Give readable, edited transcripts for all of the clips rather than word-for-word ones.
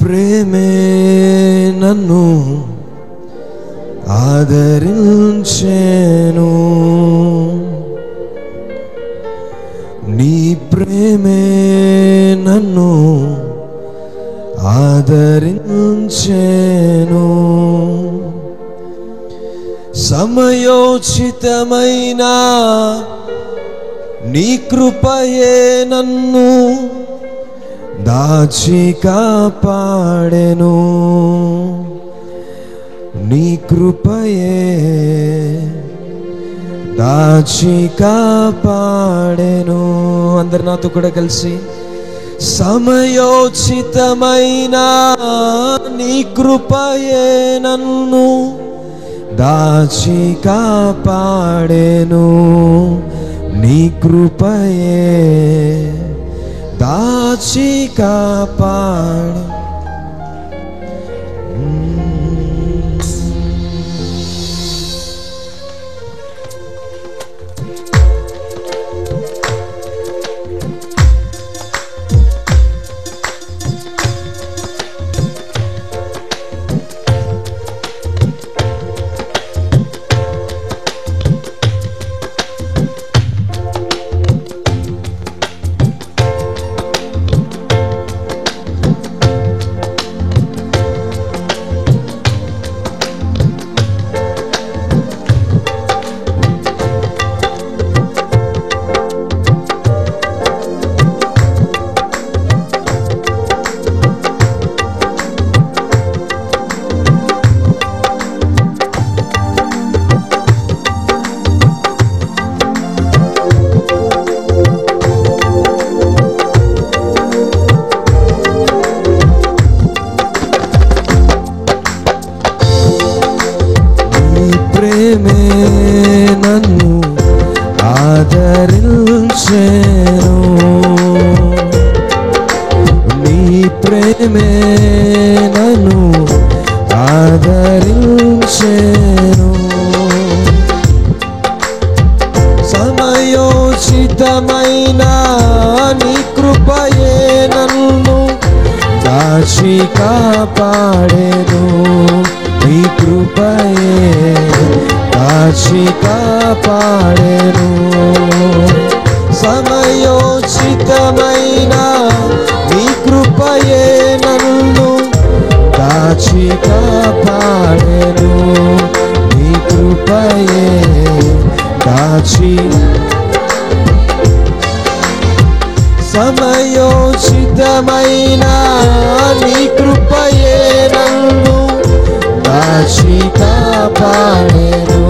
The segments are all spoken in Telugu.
ప్రేమే నన్ను ఆదరించెను, నీ ప్రేమే నన్ను ఆదరించెను. సమయోచితమైన నీ కృపయే నన్ను దాచి కాపాడెను, నీ కృపయే దాచి కాపాడెను. అందరు నాతో కూడా కలిసి, సమయోచితమైన నీ కృపయే నన్ను దాచి కాపాడెను, నీ కృపయే దాచి కాపాడెను. ప్రేమే నన్ను ఆదరించెను, నీ ప్రేమే నన్ను ఆదరించెను. సమయోచితమైన నీ కృపయే నన్ను దాచి కాపాడెను, నీ కృపయే దాచి కాపాడెను. సమయోచితమైన నీ కృపయే నన్ను దాచి కాపాడెను, నీ కృపయే దాచి. సమయోచితమైన నీ కృపయే నన్ను దాచి కాపాడెను,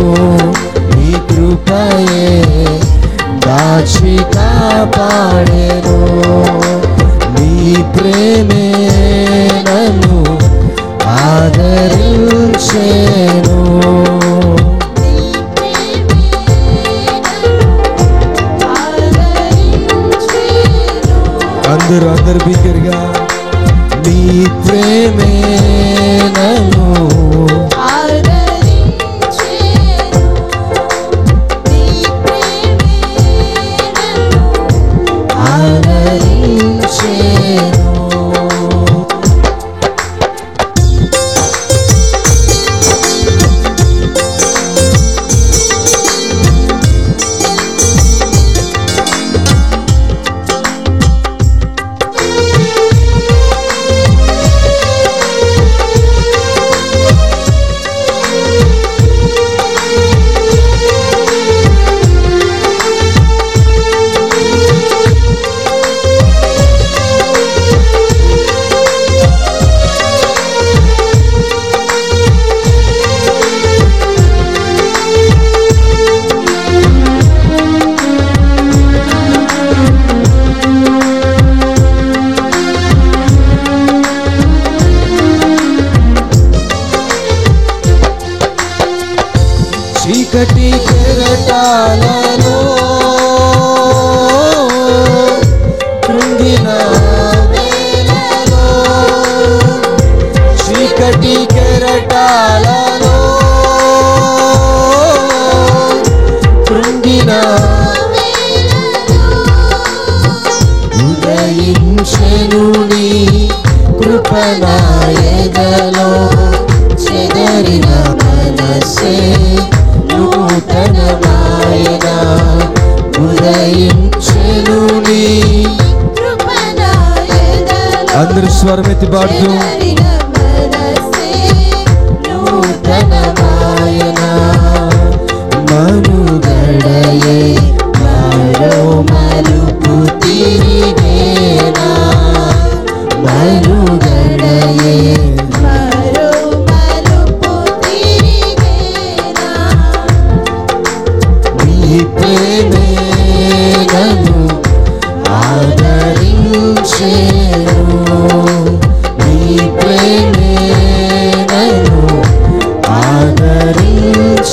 నీ కృపయే దాచి కాపాడెను, నీ ప్రేమే నన్ను ఆదరించెను. అందరూ బిగ్గరగా, నీ ప్రేమే నన్ను ఆదరించెను. కృపనాయదలో చెదరిన మనసే నూతనమాయన ఉదయించెను నీ కృపనాయదలో. అందరూ స్వరమెత్తి పాడుతూ నూతనమాయన మనుగడయే మరో మలుపు తిరిగేనా మనుగడయే మరో మలుపు తిరిగేనా నీ ప్రేమే నన్ను ఆదరించెను నీ ప్రేమే నన్ను ఆదరించెను.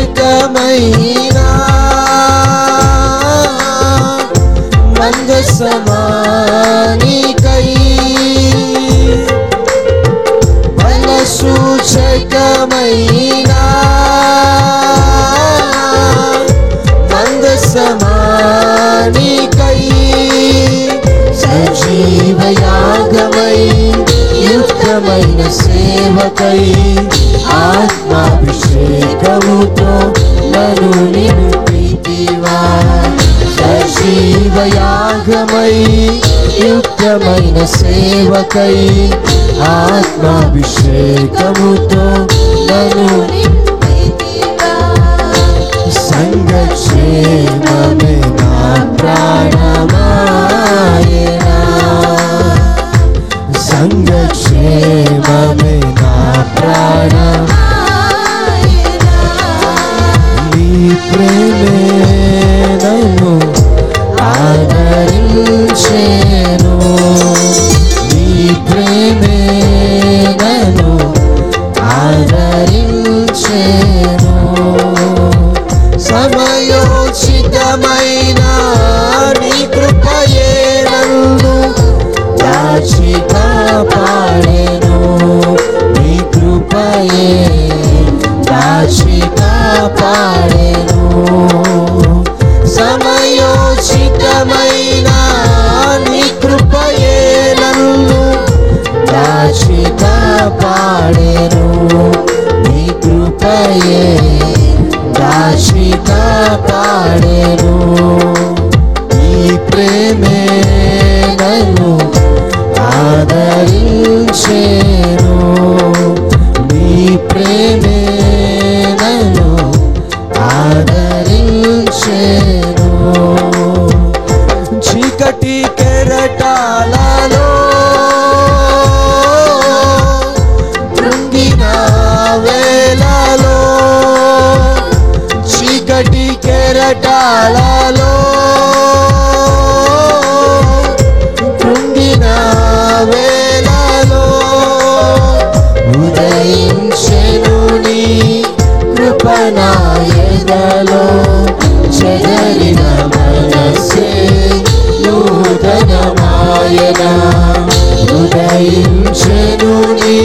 సూచకమైనా మందసమానికై బల సూచకమైనా మందసమానికై సజీవయాగమై యుక్తమైన సేవకై ఆత్మాభిషేకముతో నన్ను నింపితివా సజీవయాగమై యుక్తమైన సేవకై ఆత్మాభిషేకముతో నన్ను నింపితివా సంగక్షేమమే నా ప్రాణమాయనా సంగక్షేమమే నా ప్రాణమాయనా నీ ప్రేమే నన్ను ఆదరించెను నీ ప్రేమే నన్ను ఆదరించెను సమయోచితమైన నీ కృపయే నన్ను దాచి కాపాడెను నీ కృపయే దాచి కాపాడెను సమయోచితమైన నీ కృపయే నన్ను దాచి కాపాడెను నీ కృపయే దాచి కాపాడెను నీ ప్రేమే నన్ను ఆదరించెను నీ ప్రేమే నన్ను ఆదరించెను చీకటి కెరటాలలో కృంగిన వేళలో చీకటి కెరటాలలో కృంగిన వేళలో ఉదయించెను నీ కృపనాయదలో చెదరిన మనసే నూతనమాయన ఉదయించెను నీ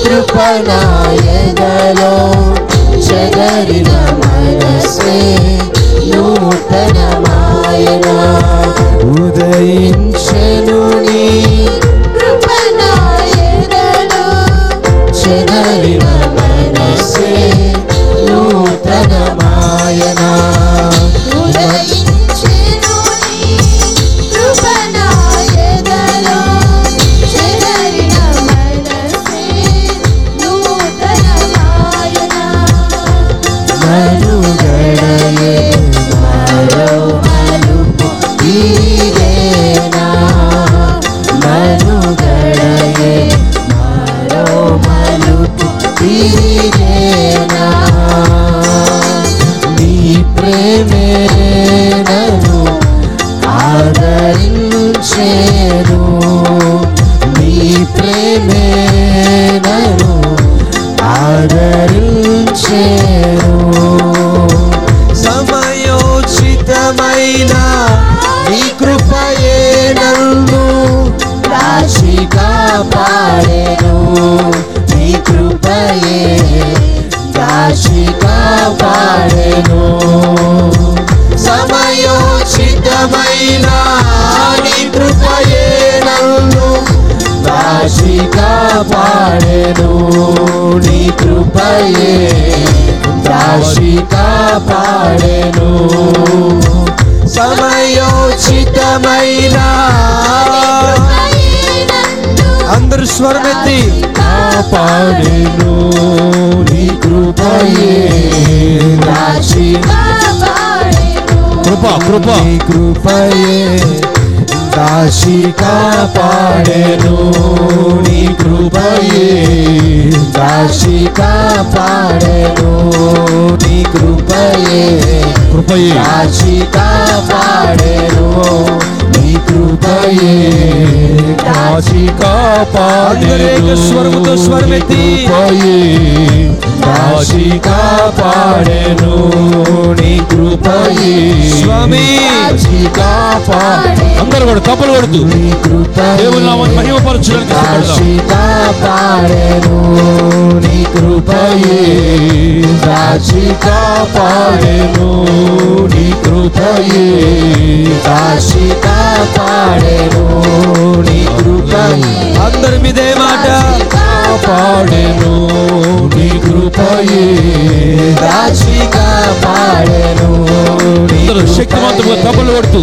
కృపనాయదలో చెదరిన మనసే నూతనమాయన ఉదయించెను నీ కృపనాయదలో చెదరిన మనసే నూతనమాయన నన్ను ఆదరించేను, నీ ప్రేమే నన్ను ఆదరించేను. సమయోచితమైన నీ కృపయే నన్ను రాశిగా పాడెను, నీ కృపయే రాశిగా పాడెను. సమయోచితమైన నీ కృపయే నన్ను రాశిగా పాడెను, నీ కృపయే రాశిగా పాడెను. సమయోచితమైన అందరు స్వరమెత్తి పాడెను, నీ కృపయే రాశిగా కృప కృప నీ కృపయే రాశిగా పాడెను, నీ కృపయే రాశిగా పాడెను, నీ కృపయే రాశిగా పాడెను, నీ కృపయే రాశిగా పాడెను. స్వరముతో స్వరమెత్తి రాశిగా పాడెను, నీ కృపయే స్వామి రాశిగా పాడెను. అందరూ కూడా తప్పులు కొడుతూ దేవుని నామాన్ని మహిమపరచడానికి రాశిగా పాడెను, నీ కృపయే రాశిగా పాడెను, నీ కృపయే రాశిగా పాడెను, నీ కృపయే అందరి మీదే మాట పాడెను, నీ కృపయే రాశిగా పాడెను. శక్తివంతంగా తప్పులు కొడుతూ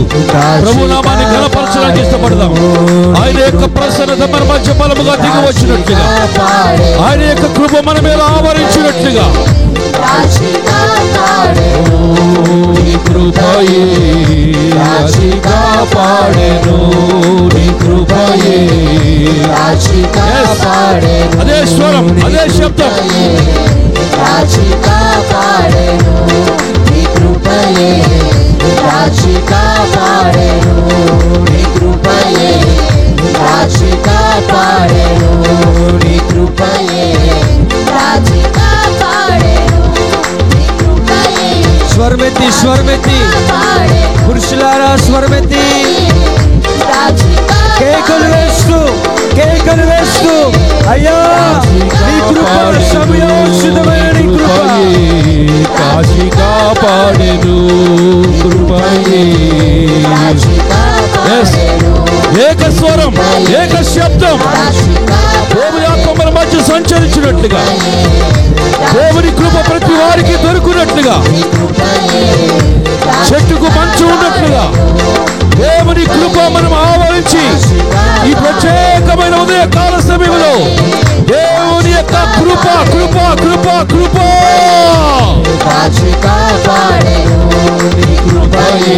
ప్రభు నామాన్ని ఘనపరచడానికి ఇష్టపడదాం. ఆయన యొక్క ప్రసన్నత మన మధ్య బలముగా దిగి వచ్చినట్లుగా, ఆయన యొక్క కృప మన మీద ఆవరించినట్లుగా నీ కృపయే రాశిగా పాడెను, నీ కృపయే రాశిగా పాడెను. అదే స్వరం, అదే శబ్దం. రాశిగా పాడెను, నీ కృపయే రాశిగా పాడెను, నీ కృపయే రాశిగా పాడెను, నీ కృపయే రాశిగా పాడెను, నీ కృపయే. స్వరమెత్తి స్వరమెత్తి పురుషులారా స్వరమెత్తి కేకలు వేస్తూ కేకలు వేస్తూ అయ్యా నీ కృప సమయోచితమైన నీ కృప రాశిగా పాడెను, కృపయే ఏక స్వరం ఏక శబ్దం దేవుని ఆత్మ మన మధ్య సంచరించినట్లుగా, దేవుని కృప ప్రతి వారికి దొరుకున్నట్లుగా, చెట్టుకు మంచు ఉన్నట్లుగా దేవుని కృప మనం ఆవరించి ఈ ప్రత్యేకమైన ఉదయ కాల సమయంలో దేవుని యొక్క కృప కృప కృప కృప రాశిగా పాడెను, నీ కృపయే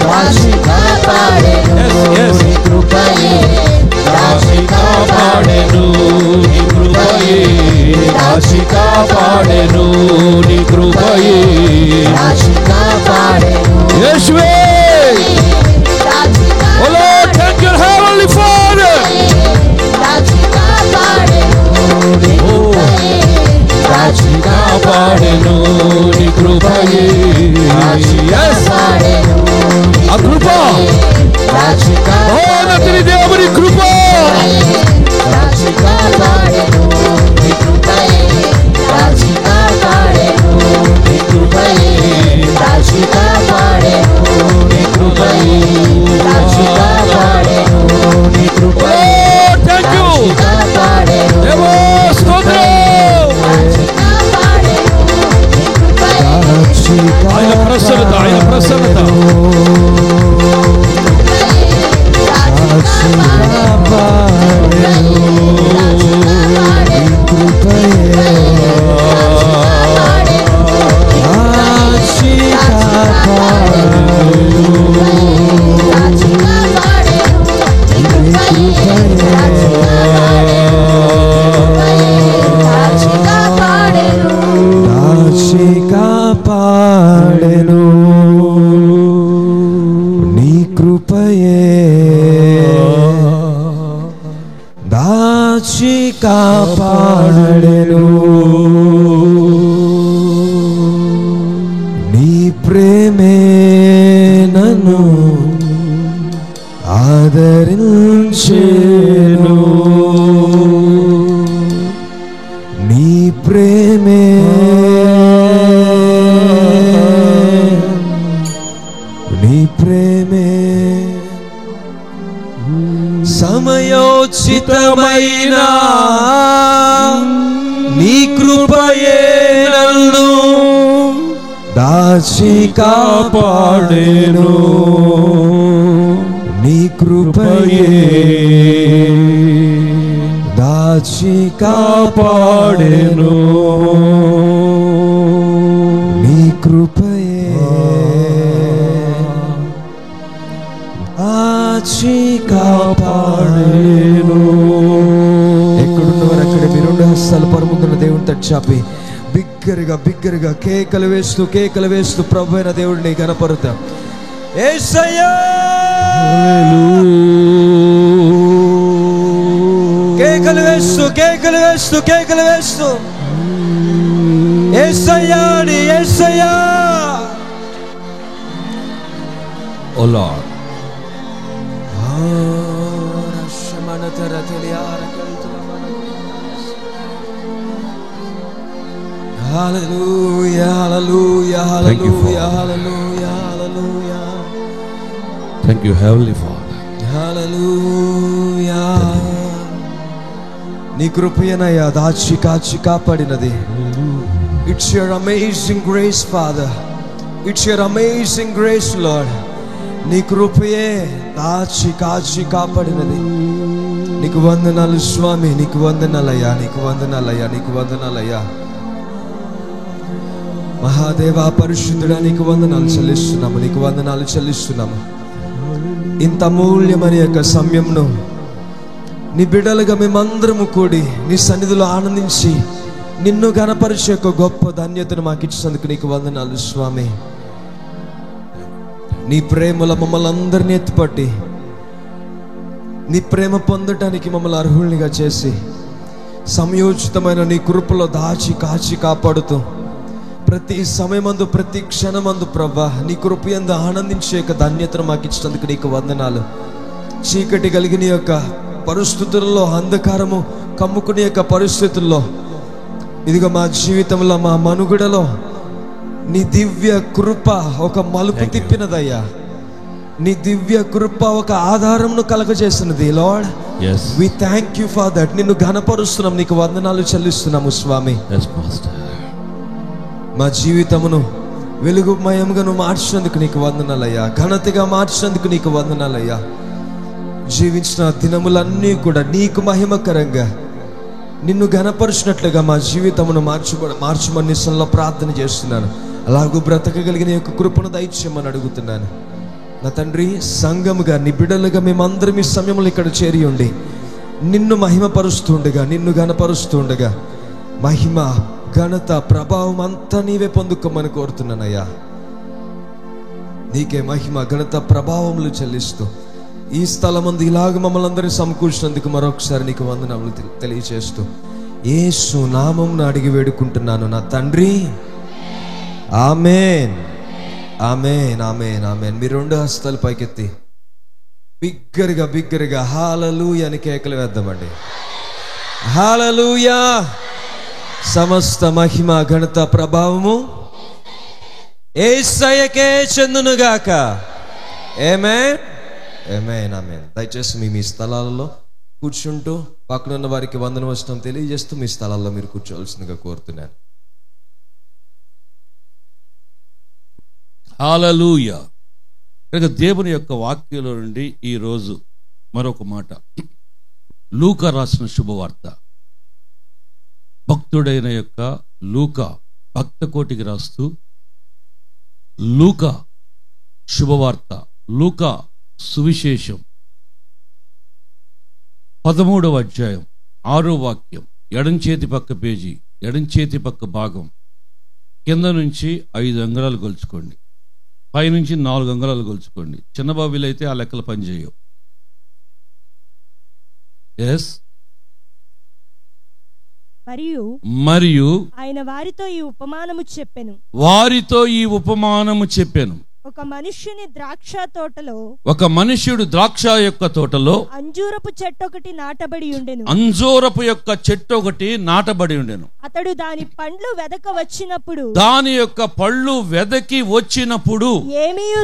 రాశిగా పాడెను, నీ కృపయే రాశిగా పాడెను, నీ కృపయే రాశిగా పాడెను, నీ కృపయే రాశిగా పాడెను. యేసువే Oh Lord, thank you, Heavenly Father. రాశిగా పాడెను, నీ కృపయే ఆ కృప మహోన్నతుని దేవుని కృప రాశిగా పాడెను, నీ కృపయే రాశిగా పాడెను, నీ కృపయే రాశిగా పాడెను, నీ కృపయే రాశిగా పాడెను, నీ కృపయే రాశిగా పాడెను. దేవా స్తోత్రం. ఆయన ప్రసన్నత, ఆయన ప్రసన్నత పాడెను. కృపయే దాచి కాపాడెను, నీ ప్రేమే నన్ను ఆదరించెను, నీ ప్రేమే నీ ప్రేమే సమయోచితమైన నీ కృపయే నన్ను దాచి కాపాడెను, నీ కృపయే దాచి కాపాడెను, నీ కృపయే దాచి కాపాడెను. ఎక్కడున్నవారు అక్కడ మీ రెండు హస్తాలు పరముకున్న దేవుని తచ్చాపి బిగ్గరగా బిగ్గరగా కేకలు వేస్తూ ప్రభు అయిన దేవుడిని గణపరుతాం. యేసయ్యా కేకలు వేస్తూ యేసయ్యా ని యేసయ్యా. ఓ lord, Hallelujah, hallelujah, hallelujah, hallelujah, hallelujah. Thank you, Heavenly Father. Hallelujah. నీ కృపయనయ్యా దాచి కాచి కాపాడినది. It's your amazing grace, Father. It's your amazing grace, Lord. నీ కృపయే దాచి కాచి కాపాడినది. నీకు వందనాలు స్వామి, నీకు వందనాలయ్యా, నీకు వందనాలయ్యా, నీకు వందనాలయ్యా. మహాదేవా పరిశుద్ధుడా నీకు వందనాలు చెల్లిస్తున్నాము, నీకు వందనాలు చెల్లిస్తున్నాము. ఇంత అమూల్యమైన యొక్క సమయంలో నీ బిడ్డలుగా మేమందరము కూడి నీ సన్నిధిలో ఆనందించి నిన్ను ఘనపరిచే యొక్క గొప్ప ధన్యతను మాకు ఇచ్చినందుకు నీకు వందనాలు స్వామి. నీ ప్రేమలో మమ్మల్ని అందరినీ ఎత్తుపట్టి నీ ప్రేమ పొందటానికి మమ్మల్ని అర్హుల్నిగా చేసి సమయోచితమైన నీ కృపలో దాచి కాచి కాపాడుతూ ప్రతి సమయమందు ప్రతి క్షణమందు ప్రభా నీ కృపయందు ఆనందించే యొక్క ధన్యతను మాకు ఇచ్చినందుకు నీకు వందనాలు. చీకటి కలిగిన యొక్క పరిస్థితుల్లో, అంధకారము కమ్ముకునే యొక్క పరిస్థితుల్లో ఇదిగో మా జీవితంలో మా మనుగడలో నీ దివ్య కృప ఒక మలుపు తిప్పినదయ్యా. నీ దివ్య కృప ఒక ఆధారంను కలగజేసినది. Lord, we thank you for that. నిన్ను ఘనపరుస్తున్నాం, నీకు వందనాలు చెల్లిస్తున్నాము స్వామి. మా జీవితమును వెలుగుమయంగా నువ్వు మార్చినందుకు నీకు వందనాలయ్యా, ఘనతగా మార్చినందుకు నీకు వందనాలయ్యా. జీవించిన దినములన్నీ కూడా నీకు మహిమకరంగా నిన్ను ఘనపరిచినట్లుగా మా జీవితమును మార్చమని నిస్సంలో ప్రార్థన చేస్తున్నాను. అలాగూ బ్రతకగలిగిన యొక్క కృపను దయచేయమని అడుగుతున్నాను నా తండ్రి. సంఘముగా నీ బిడ్డలుగా మేమందరం ఈ సమయంలో ఇక్కడ చేరి ఉండి నిన్ను మహిమపరుస్తుండగా, నిన్ను ఘనపరుస్తుండగా మహిమ ఘనత ప్రభావం అంతా నీవే పొందుకోమని కోరుతున్నానయ్యా. నీకే మహిమ ఘనత ప్రభావములు చెల్లిస్తూ ఈ స్థలమందు ఇలాగ మమ్మల్ని అందరినీ సమకూర్చినందుకు మరొకసారి నీకు వందనములు తెలియచేస్తూ యేసు నామమున అడిగి వేడుకుంటున్నాను నా తండ్రి. ఆమేన్, ఆమేన్, ఆమేన్, ఆమేన్. మీ రెండు హస్తాలు పైకెత్తి బిగ్గరగా బిగ్గరగా హల్లెలూయా అని కేకలు వేద్దామండి. హల్లెలూయా. సమస్త మహిమ ఘనత ప్రభావము యేసయ్యకే చెందునుగాక. ఆమేన్, ఆమేన్, ఆమేన్. దయచేసి మీ స్థలాలలో కూర్చుంటూ పక్కన ఉన్న వారికి వందన వచనం తెలియజేస్తూ మీ స్థలాల్లో మీరు కూర్చోవలసిందిగా కోరుతున్నాను. హల్లెలూయా. ఇక దేవుని యొక్క వాక్యంలో నుండి ఈరోజు మరొక మాట, లూకా రాసిన శుభవార్త. భక్తుడైన యొక్క లూకా భక్త కోటికి రాస్తూ లూకా శుభవార్త, లూకా సువిశేషం 13వ అధ్యాయం 6వ వాక్యం, ఎడం చేతి పక్క పేజీ, ఎడం చేతి పక్క భాగం కింద నుంచి 5 అంగుళాలు కొలుచుకోండి. పైనుంచి 4 అంగుళాలు కొలుచుకోండి. చిన్నబాబులు అయితే ఆ లెక్కలు పనిచేయవు. ఎస్. మరియు ఆయన వారితో ఈ ఉపమానము చెప్పెను. ఒక మనుష్యుడు ద్రాక్ష యొక్క తోటలో అంజూరపు చెట్టు ఒకటి నాటబడి ఉండెను. అతడు దాని పండ్లు వెదక వచ్చినప్పుడు దాని యొక్క పళ్ళు వెదకి వచ్చినప్పుడు ఏమీయూ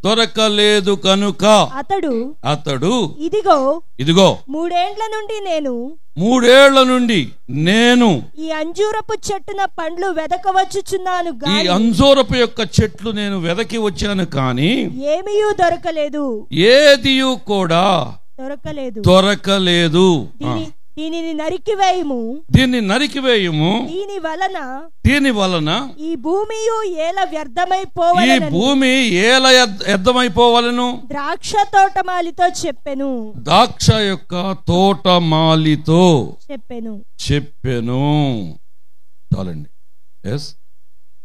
దొరకలేదు గనుక అతడు ఇదిగో 3 ఏళ్ల నుండి నేను ఈ అంజూరపు చెట్టున పండ్లు వెదకవచ్చుచున్నాను గాని ఈ అంజూరపు యొక్క చెట్లు నేను వెదకి వచ్చాను కానీ ఏమీయూ దొరకలేదు, ఏదియూ కూడా దొరకలేదు. దీనిని నరికివేయుము. దీని వలన ఈ భూమి ఏల వ్యర్థమైపోవలెను. ద్రాక్ష తోటమాలితో చెప్పెను. ద్రాక్ష యొక్క తోటమాలితో చెప్పెను. చాలండి. ఎస్.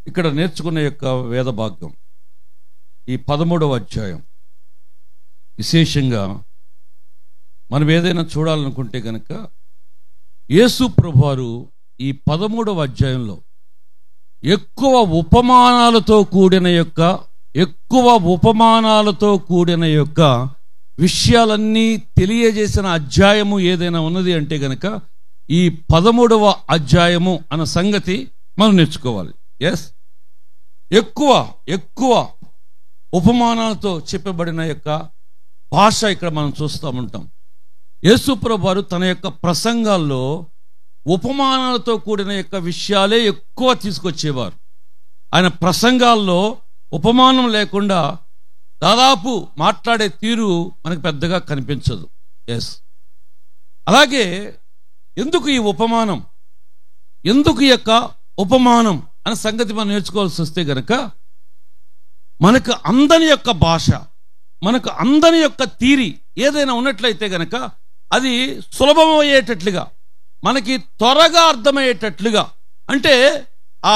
ఇక్కడ నేర్చుకునే యొక్క వేద భాగం ఈ 13వ అధ్యాయం. విశేషంగా మనం ఏదైనా చూడాలనుకుంటే కనుక యేసు ప్రభువారు ఈ 13వ అధ్యాయంలో ఎక్కువ ఉపమానాలతో కూడిన యొక్క విషయాలన్నీ తెలియజేసిన అధ్యాయము ఏదైనా ఉన్నది అంటే కనుక ఈ 13వ అధ్యాయము అన్న సంగతి మనం నేర్చుకోవాలి. ఎస్. ఎక్కువ ఉపమానాలతో చెప్పబడిన యొక్క భాష ఇక్కడ మనం చూస్తూ ఉంటాం. యేసు ప్రభువారు తన యొక్క ప్రసంగాల్లో ఉపమానాలతో కూడిన యొక్క విషయాలే ఎక్కువ తీసుకొచ్చేవారు. ఆయన ప్రసంగాల్లో ఉపమానం లేకుండా దాదాపు మాట్లాడే తీరు మనకు పెద్దగా కనిపించదు. ఎస్. అలాగే ఎందుకు ఈ యొక్క ఉపమానం అనే సంగతి మనం నేర్చుకోవాల్సి వస్తే గనక మనకు అందని యొక్క భాష, మనకు అందని యొక్క తీరి ఏదైనా ఉన్నట్లయితే గనక అది సులభమయ్యేటట్లుగా, మనకి త్వరగా అర్థమయ్యేటట్లుగా, అంటే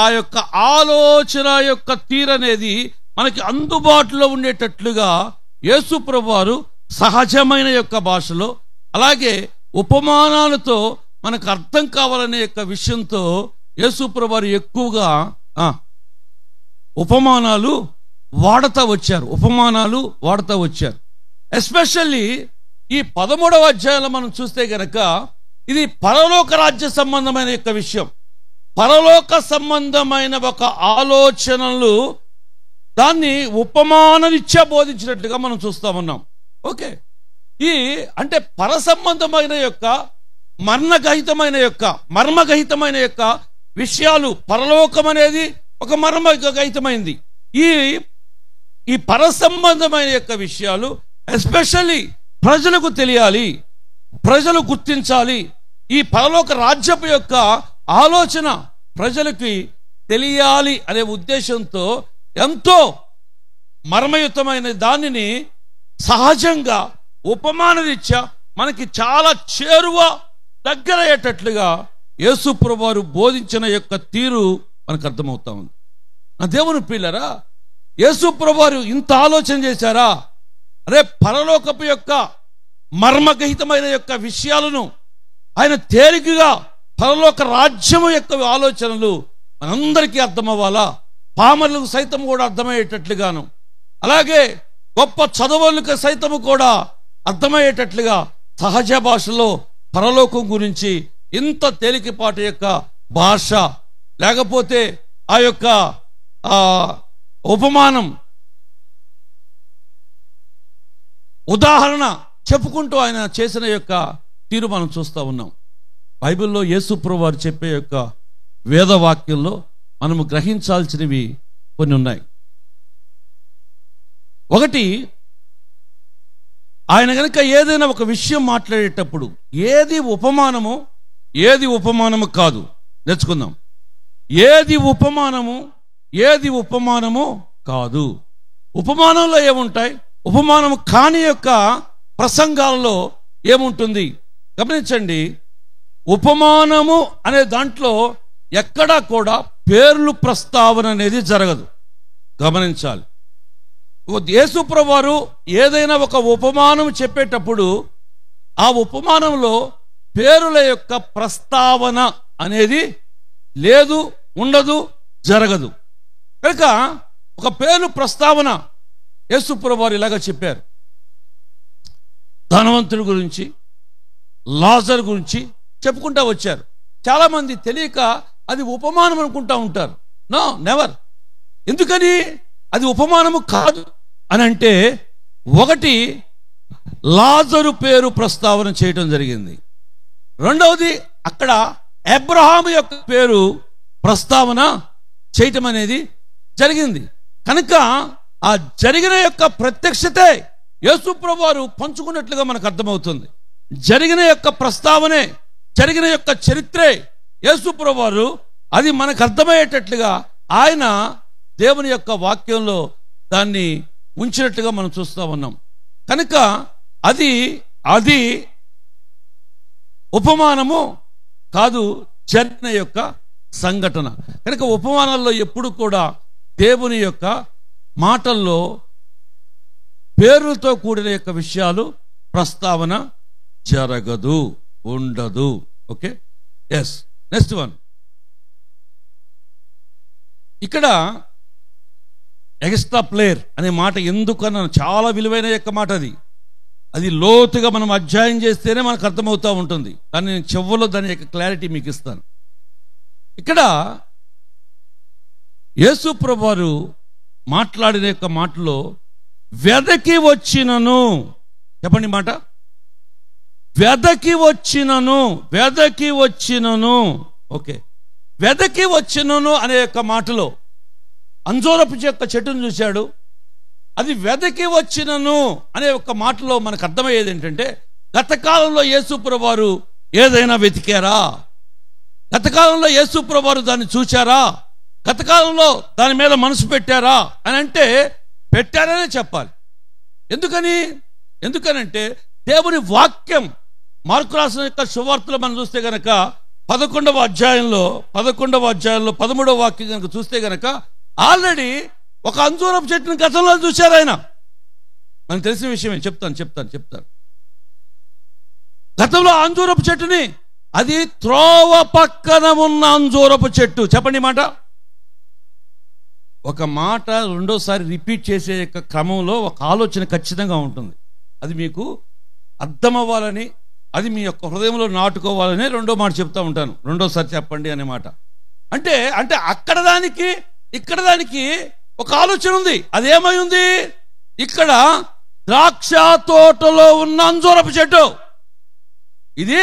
ఆ యొక్క ఆలోచన యొక్క తీరనేది మనకి అందుబాటులో ఉండేటట్లుగా యేసు ప్రభువారు సహజమైన యొక్క భాషలో, అలాగే ఉపమానాలతో మనకు అర్థం కావాలనే యొక్క విషయంతో యేసు ప్రభువారు ఎక్కువగా ఉపమానాలు వాడుతూ వచ్చారు. ఎస్పెషల్లీ ఈ 13వ అధ్యాయంలో మనం చూస్తే గనక ఇది పరలోక రాజ్య సంబంధమైన యొక్క విషయం, పరలోక సంబంధమైన ఒక ఆలోచనలు దాన్ని ఉపమానరీత్యా బోధించినట్లుగా మనం చూస్తా ఉన్నాం. ఓకే. ఈ అంటే పరసంబంధమైన యొక్క మర్మగహితమైన యొక్క విషయాలు, పరలోకం అనేది ఒక మర్మగహితమైంది. ఈ పరసంబంధమైన యొక్క విషయాలు ఎస్పెషల్లీ ప్రజలకు తెలియాలి, ప్రజలు గుర్తించాలి. ఈ పరలోక రాజ్యపు యొక్క ఆలోచన ప్రజలకి తెలియాలి అనే ఉద్దేశంతో ఎంతో మర్మయుతమైన దానిని సహజంగా ఉపమానరీత్యా మనకి చాలా చేరువ దగ్గరయ్యేటట్లుగా యేసు ప్రభువారు బోధించిన యొక్క తీరు మనకు అర్థమవుతా ఉంది. నా దేవుని పిల్లరా, యేసు ప్రభువారు ఇంత ఆలోచన చేశారా? అదే పరలోకపు యొక్క మర్మగహితమైన యొక్క విషయాలను ఆయన తేలికగా పరలోక రాజ్యము యొక్క ఆలోచనలు మనందరికీ అర్థమవ్వాలా, పామరులకు సైతం కూడా అర్థమయ్యేటట్లుగాను, అలాగే గొప్ప చదవులకు సైతము కూడా అర్థమయ్యేటట్లుగా సహజ భాషలో పరలోకం గురించి ఇంత తేలికపాటి యొక్క భాష, లేకపోతే ఆ యొక్క ఉపమానం ఉదాహరణ చెప్పుకుంటూ ఆయన చేసిన యొక్క తీరు మనం చూస్తూ ఉన్నాం. బైబిల్లో యేసు ప్రభువారు చెప్పే యొక్క వేదవాక్యంలో మనము గ్రహించాల్సినవి కొన్ని ఉన్నాయి. ఒకటి, ఆయన గనక ఏదైనా ఒక విషయం మాట్లాడేటప్పుడు ఏది ఉపమానము కాదు నేర్చుకుందాం. ఏది ఉపమానము కాదు. ఉపమానంలో ఏముంటాయి, ఉపమానము కాని యొక్క ప్రసంగాల్లో ఏముంటుంది గమనించండి. ఉపమానము అనే దాంట్లో ఎక్కడా కూడా పేర్లు ప్రస్తావన అనేది జరగదు. గమనించాలి. యేసు ప్రభువారు ఏదైనా ఒక ఉపమానం చెప్పేటప్పుడు ఆ ఉపమానంలో పేరుల యొక్క ప్రస్తావన అనేది లేదు, ఉండదు, జరగదు. కనుక ఒక పేరు ప్రస్తావన యేసు ప్రభువారు ఇలాగా చెప్పారు. ధనవంతుడి గురించి, లాజర్ గురించి చెప్పుకుంటా వచ్చారు. చాలా మంది తెలియక అది ఉపమానం అనుకుంటా ఉంటారు. No, never. ఎందుకని అది ఉపమానము కాదు అని అంటే, ఒకటి లాజరు పేరు ప్రస్తావన చేయటం జరిగింది. రెండవది అక్కడ అబ్రహాము యొక్క పేరు ప్రస్తావన చేయటం అనేది జరిగింది. కనుక ఆ జరిగిన యొక్క ప్రత్యక్షతే యేసు ప్రభువారు పంచుకున్నట్లుగా మనకు అర్థమవుతుంది. జరిగిన యొక్క ప్రస్తావనే, జరిగిన యొక్క చరిత్రే యేసు ప్రభువారు అది మనకు అర్థమయ్యేటట్లుగా ఆయన దేవుని యొక్క వాక్యంలో దాన్ని ఉంచినట్లుగా మనం చూస్తూ ఉన్నాం. కనుక అది అది ఉపమానము కాదు, జరిగిన యొక్క సంఘటన. కనుక ఉపమానాల్లో ఎప్పుడు కూడా దేవుని యొక్క మాటల్లో పేరులతో కూడిన యొక్క విషయాలు ప్రస్తావన జరగదు, ఉండదు. Okay, yes. Next one. ఇక్కడ ఎక్స్ట్రా ప్లేయర్ అనే మాట ఎందుకన్నా చాలా విలువైన యొక్క మాట. అది లోతుగా మనం అధ్యయనం చేస్తేనే మనకు అర్థమవుతూ ఉంటుంది. కానీ నేను చివరిలో దాని యొక్క క్లారిటీ మీకు ఇస్తాను. ఇక్కడ యేసు ప్రభువారు మాట్లాడిన యొక్క మాటలో వెదకి వచ్చినను, చెప్పండి మాట, వెదకి వచ్చినను, వెదకి వచ్చినను. ఓకే, వెదకి వచ్చినను అనే యొక్క మాటలో అంజూరపు యొక్క చెట్టును చూశాడు. అది వెదకి వచ్చినను అనే ఒక మాటలో మనకు అర్థమయ్యేది ఏంటంటే, గతకాలంలో యేసు ప్రభువారు ఏదైనా వెతికారా? గతకాలంలో యేసు ప్రభువారు దాన్ని చూచారా? గతకాలంలో దాని మీద మనసు పెట్టారా అని అంటే పెట్టారనే చెప్పాలి. ఎందుకనంటే దేవుని వాక్యం మార్కు రాసిన యొక్క సువార్తలో మనం చూస్తే గనక 11వ అధ్యాయంలో 13వ వాక్యం కనుక చూస్తే గనక ఆల్రెడీ ఒక అంజూరపు చెట్టుని గతంలో చూశారు ఆయన. మనకు తెలిసిన విషయమే. చెప్తాను. గతంలో అంజూరపు చెట్టుని, అది త్రోవ పక్కన ఉన్న అంజూరపు చెట్టు. చెప్పండి మాట. ఒక మాట రెండోసారి రిపీట్ చేసే యొక్క క్రమంలో ఒక ఆలోచన ఖచ్చితంగా ఉంటుంది. అది మీకు అర్థం అవ్వాలని, అది మీ యొక్క హృదయంలో నాటుకోవాలని రెండో మాట చెప్తా ఉంటాను. రెండోసారి చెప్పండి అనే మాట. అంటే అక్కడ దానికి ఇక్కడ దానికి ఒక ఆలోచన ఉంది. అదేమై ఉంది? ఇక్కడ ద్రాక్ష తోటలో ఉన్న అంజూరపు చెట్టు. ఇది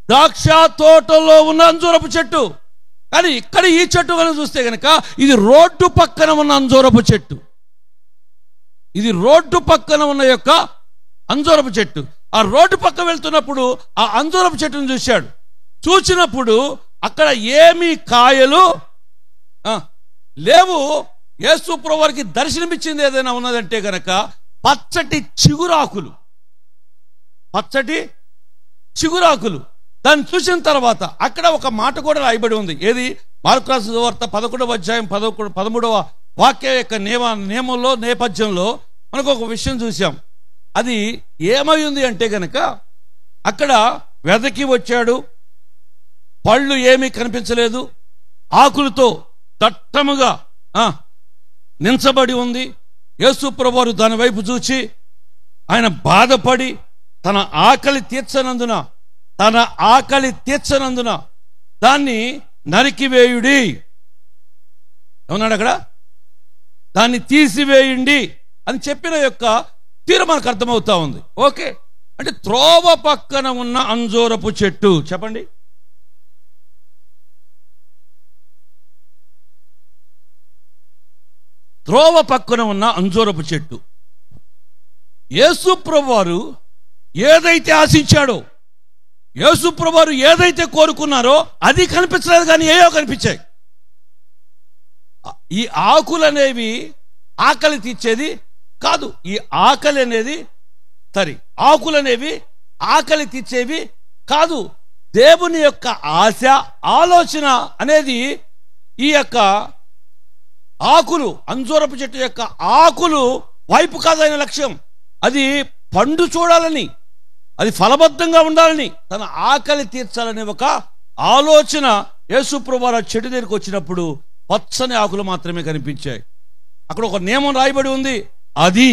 ద్రాక్ష తోటలో ఉన్న అంజూరపు చెట్టు. కానీ ఇక్కడ ఈ చెట్టు కనుక చూస్తే కనుక ఇది రోడ్డు పక్కన ఉన్న అంజూరపు చెట్టు. ఇది రోడ్డు పక్కన ఉన్న యొక్క అంజూరపు చెట్టు. ఆ రోడ్డు పక్క వెళ్తున్నప్పుడు ఆ అంజూరపు చెట్టును చూశాడు. చూసినప్పుడు అక్కడ ఏమీ కాయలు లేవు. యేసు ప్రభువారికి దర్శనమిచ్చింది ఏదైనా ఉన్నదంటే గనక పచ్చటి చిగురాకులు. దాన్ని చూసిన తర్వాత అక్కడ ఒక మాట కూడా రాయబడి ఉంది. ఏది? మార్కు రాసిన సువార్త 11వ అధ్యాయం 13వ వాక్య యొక్క నియమంలో నేపథ్యంలో మనకు ఒక విషయం చూసాం. అది ఏమై ఉంది అంటే గనక అక్కడ వెదకి వచ్చాడు, పళ్ళు ఏమీ కనిపించలేదు, ఆకులతో దట్టముగా నించబడి ఉంది. యేసు ప్రభువారు దాని వైపు చూచి ఆయన బాధపడి తన ఆకలి తీర్చనందున దాన్ని నరికివేయుడి ఏమన్నాడు అక్కడ? దాన్ని తీసివేయండి అని చెప్పిన యొక్క తీరు మనకు అర్థమవుతా ఉంది. ఓకే, అంటే త్రోవ పక్కన ఉన్న అంజూరపు చెట్టు. చెప్పండి. త్రోవ పక్కన ఉన్న అంజూరపు చెట్టు. యేసు ప్రభువారు ఏదైతే ఆశించాడో, యేసు ప్రభువారు ఏదైతే కోరుకున్నారో అది కనిపించలేదు, కానీ ఏయో కనిపించాయి. ఈ ఆకులు అనేవి ఆకలి తీర్చేది కాదు. ఈ ఆకలి అనేది ఆకులు అనేవి ఆకలి తీర్చేవి కాదు. దేవుని యొక్క ఆశ, ఆలోచన అనేది ఈ యొక్క ఆకులు, అంజూరపు చెట్టు యొక్క ఆకులు వైపు కాదు ఆయన లక్ష్యం. అది పండు చూడాలని, అది ఫలబద్ధంగా ఉండాలని, తన ఆకలి తీర్చాలనే ఒక ఆలోచన యేసు ప్రభువు ఆ చెట్టు దగ్గరికి వచ్చినప్పుడు పచ్చని ఆకులు మాత్రమే కనిపించాయి. అక్కడ ఒక నియమం రాయబడి ఉంది, అది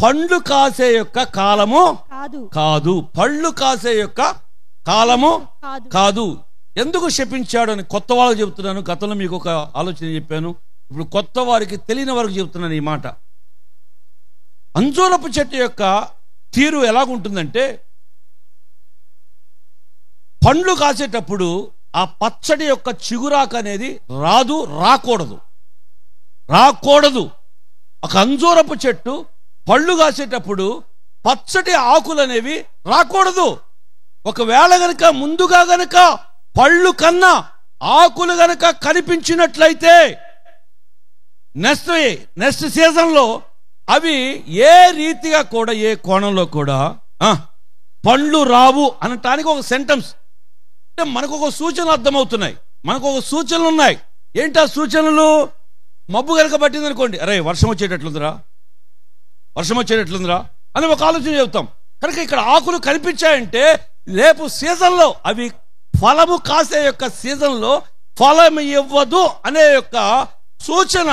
పండ్లు కాసే యొక్క కాలము కాదు. పళ్ళు కాసే యొక్క కాలము కాదు. ఎందుకు శపించాడు అని కొత్త వాళ్ళకి చెబుతున్నాను. గతంలో మీకు ఒక ఆలోచన చెప్పాను, ఇప్పుడు కొత్త వారికి తెలియని వారికి చెబుతున్నాను ఈ మాట. అంజూరపు చెట్టు యొక్క తీరు ఎలాగుంటుందంటే, పండ్లు కాసేటప్పుడు ఆ పచ్చడి యొక్క చిగురాకు అనేది రాకూడదు. ఒక అంజూరపు చెట్టు పళ్ళు కాసేటప్పుడు పచ్చటి ఆకులు అనేవి రాకూడదు. ఒకవేళ గనక ముందుగా గనక పళ్ళు కన్నా ఆకులు గనక కనిపించినట్లయితే నెక్స్ట్ సీజన్లో అవి ఏ రీతిగా కూడా, ఏ కోణంలో కూడా పండ్లు రావు అనటానికి ఒక సెంటెన్స్. అంటే మనకు ఒక సూచనలు అర్థమవుతున్నాయి, మనకు ఒక సూచనలు ఉన్నాయి. ఏంటి ఆ సూచనలు? మబ్బు కనుక పట్టింది అనుకోండి, అరే వర్షం వచ్చేటట్లుందిరా అని ఒక ఆలోచన చెబుతాం. కనుక ఇక్కడ ఆకులు కనిపించాయంటే రేపు సీజన్లో అవి ఫలము కాసే యొక్క సీజన్లో ఫలం ఇవ్వదు అనే యొక్క సూచన,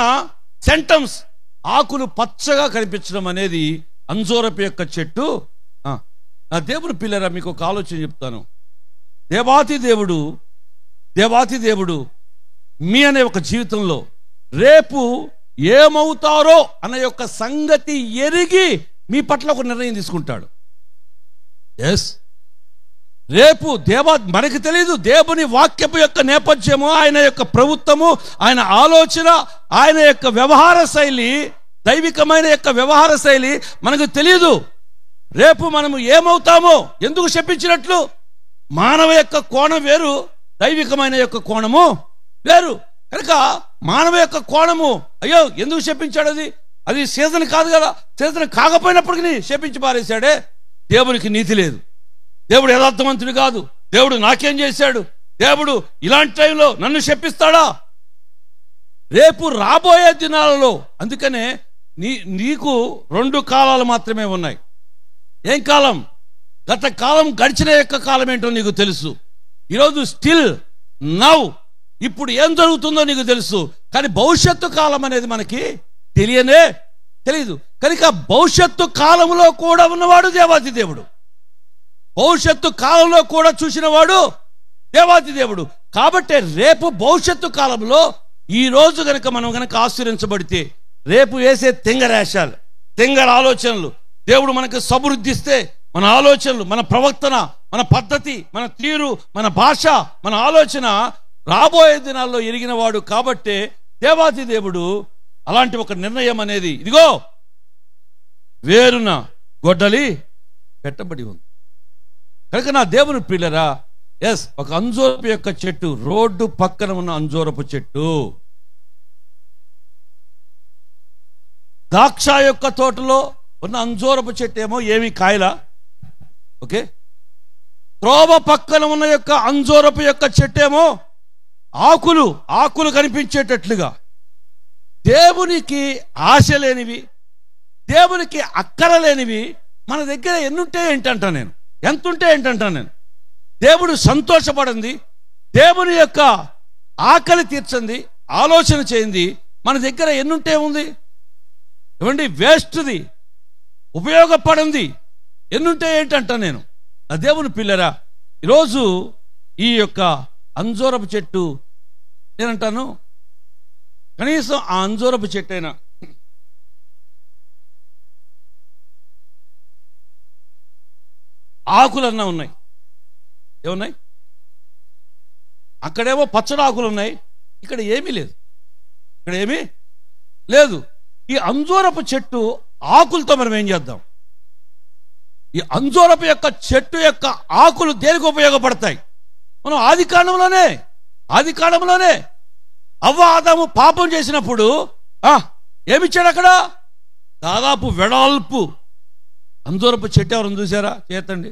సెంటెన్స్. ఆకులు పచ్చగా కనిపించడం అనేది అంజూరపు యొక్క చెట్టు. నా దేవుని పిల్లరా, మీకు ఒక ఆలోచన చెప్తాను. దేవాతి దేవుడు మీ అనే ఒక జీవితంలో రేపు ఏమవుతారో అనే యొక్క సంగతి ఎరిగి మీ పట్ల ఒక నిర్ణయం తీసుకుంటాడు. రేపు మనకి తెలియదు దేవుని వాక్యపు యొక్క నేపథ్యము, ఆయన యొక్క ప్రభుత్వము, ఆయన ఆలోచన, ఆయన యొక్క వ్యవహార శైలి, దైవికమైన యొక్క వ్యవహార శైలి మనకు తెలియదు. రేపు మనము ఏమవుతామో ఎందుకు శపించినట్లు? మానవ యొక్క కోణం వేరు, దైవికమైన యొక్క కోణము వేరు. కనుక మానవ యొక్క కోణము, అయ్యో ఎందుకు శపించాడు, అది సీజన్ కాదు కదా, సీజన్ కాకపోయినప్పటికీ శపించి పారేశాడే. దేవునికి నీతి లేదు, దేవుడు యథార్థవంతుడు కాదు, దేవుడు నాకేం చేశాడు, దేవుడు ఇలాంటి టైంలో నన్ను శపిస్తాడా? రేపు రాబోయే దినాలలో అందుకనే నీకు 2 కాలాలు మాత్రమే ఉన్నాయి. ఏం కాలం? గత కాలం, గడిచిన యొక్క కాలం ఏంటో నీకు తెలుసు. ఈరోజు స్టిల్ నౌ, ఇప్పుడు ఏం జరుగుతుందో నీకు తెలుసు. కానీ భవిష్యత్తు కాలం అనేది మనకి తెలియదు. కనుక భవిష్యత్తు కాలంలో కూడా ఉన్నవాడు దేవాతి దేవుడు, భవిష్యత్తు కాలంలో కూడా చూసినవాడు దేవాతి దేవుడు. కాబట్టి రేపు భవిష్యత్తు కాలంలో ఈ రోజు గనక మనం గనక ఆశీర్వించబడితే, రేపు వేసే తెంగర ఆలోచనలు దేవుడు మనకు సమృద్ధిస్తే, మన ఆలోచనలు, మన ప్రవర్తన, మన పద్ధతి, మన తీరు, మన భాష, మన ఆలోచన రాబోయే దినాల్లో ఎరిగినవాడు. కాబట్టే దేవాతి దేవుడు అలాంటి ఒక నిర్ణయం అనేది, ఇదిగో వేరున గొడ్డలి పెట్టబడి ఉంది. కనుక నా దేవుని పిల్లరా, ఒక అంజూరపు యొక్క చెట్టు, రోడ్డు పక్కన ఉన్న అంజూరపు చెట్టు, ద్రాక్ష యొక్క తోటలో ఉన్న అంజూరపు చెట్టు ఏమో ఏమి కాయలా, ఓకే. త్రోవ పక్కన ఉన్న యొక్క అంజూరపు యొక్క చెట్టు ఏమో ఆకులు కనిపించేటట్లుగా. దేవునికి ఆశ లేనివి, దేవునికి అక్కర లేనివి మన దగ్గర ఎన్నుంటే ఏంటంటా నేను, ఎంతుంటే ఏంటంటా నేను. దేవుడు సంతోషపడింది, దేవుని యొక్క ఆకలి తీర్చింది, ఆలోచన చేయింది మన దగ్గర ఎన్నుంటే ఉంది. ఏమండి, వేస్ట్ది, ఉపయోగపడింది ఎన్నుంటే ఏంటంటా నేను. ఆ దేవుని పిల్లరా, ఈరోజు ఈ యొక్క అంజూరపు చెట్టు, నేనంటాను కనీసం ఆ అంజూరపు చెట్టు అయినా ఆకులన్నా ఉన్నాయి. ఏమున్నాయి? అక్కడేమో పచ్చడి ఆకులు ఉన్నాయి, ఇక్కడ ఏమీ లేదు. ఈ అంజూరపు చెట్టు ఆకులతో మనం ఏం చేద్దాం? ఈ అంజూరపు యొక్క చెట్టు యొక్క ఆకులు దేనికి ఉపయోగపడతాయి? మనం ఆది కాండంలోనే అవ్వ ఆదాము పాపం చేసినప్పుడు ఏమిచ్చాడు? అక్కడ దాదాపు వెడల్పు అంజూరపు చెట్టు. ఎవరు చూసారా? చేతండి.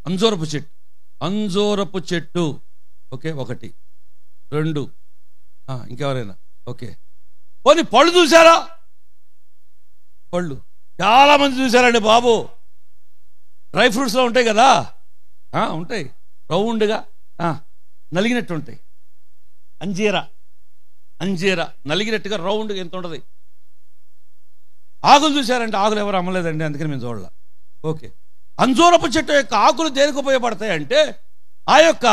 అంజూరపు చెట్టు, ఓకే. 1 2. ఇంకెవరైనా? ఓకే. పోనీ పళ్ళు చూసారా? పళ్ళు చాలా మంది చూసారండి బాబు. డ్రై ఫ్రూట్స్లో ఉంటాయి కదా, ఉంటాయి రౌండ్గా నలిగినట్టు ఉంటాయి. అంజీరా నలిగినట్టుగా రౌండ్గా ఎంత ఉంటుంది. ఆకులు చూసారంటే ఆకులు ఎవరు అమ్మలేదండి, అందుకని మేము చూడాల. ఓకే. అంజూరపు చెట్టు యొక్క ఆకులు దేనికి ఉపయోగపడతాయి అంటే ఆ యొక్క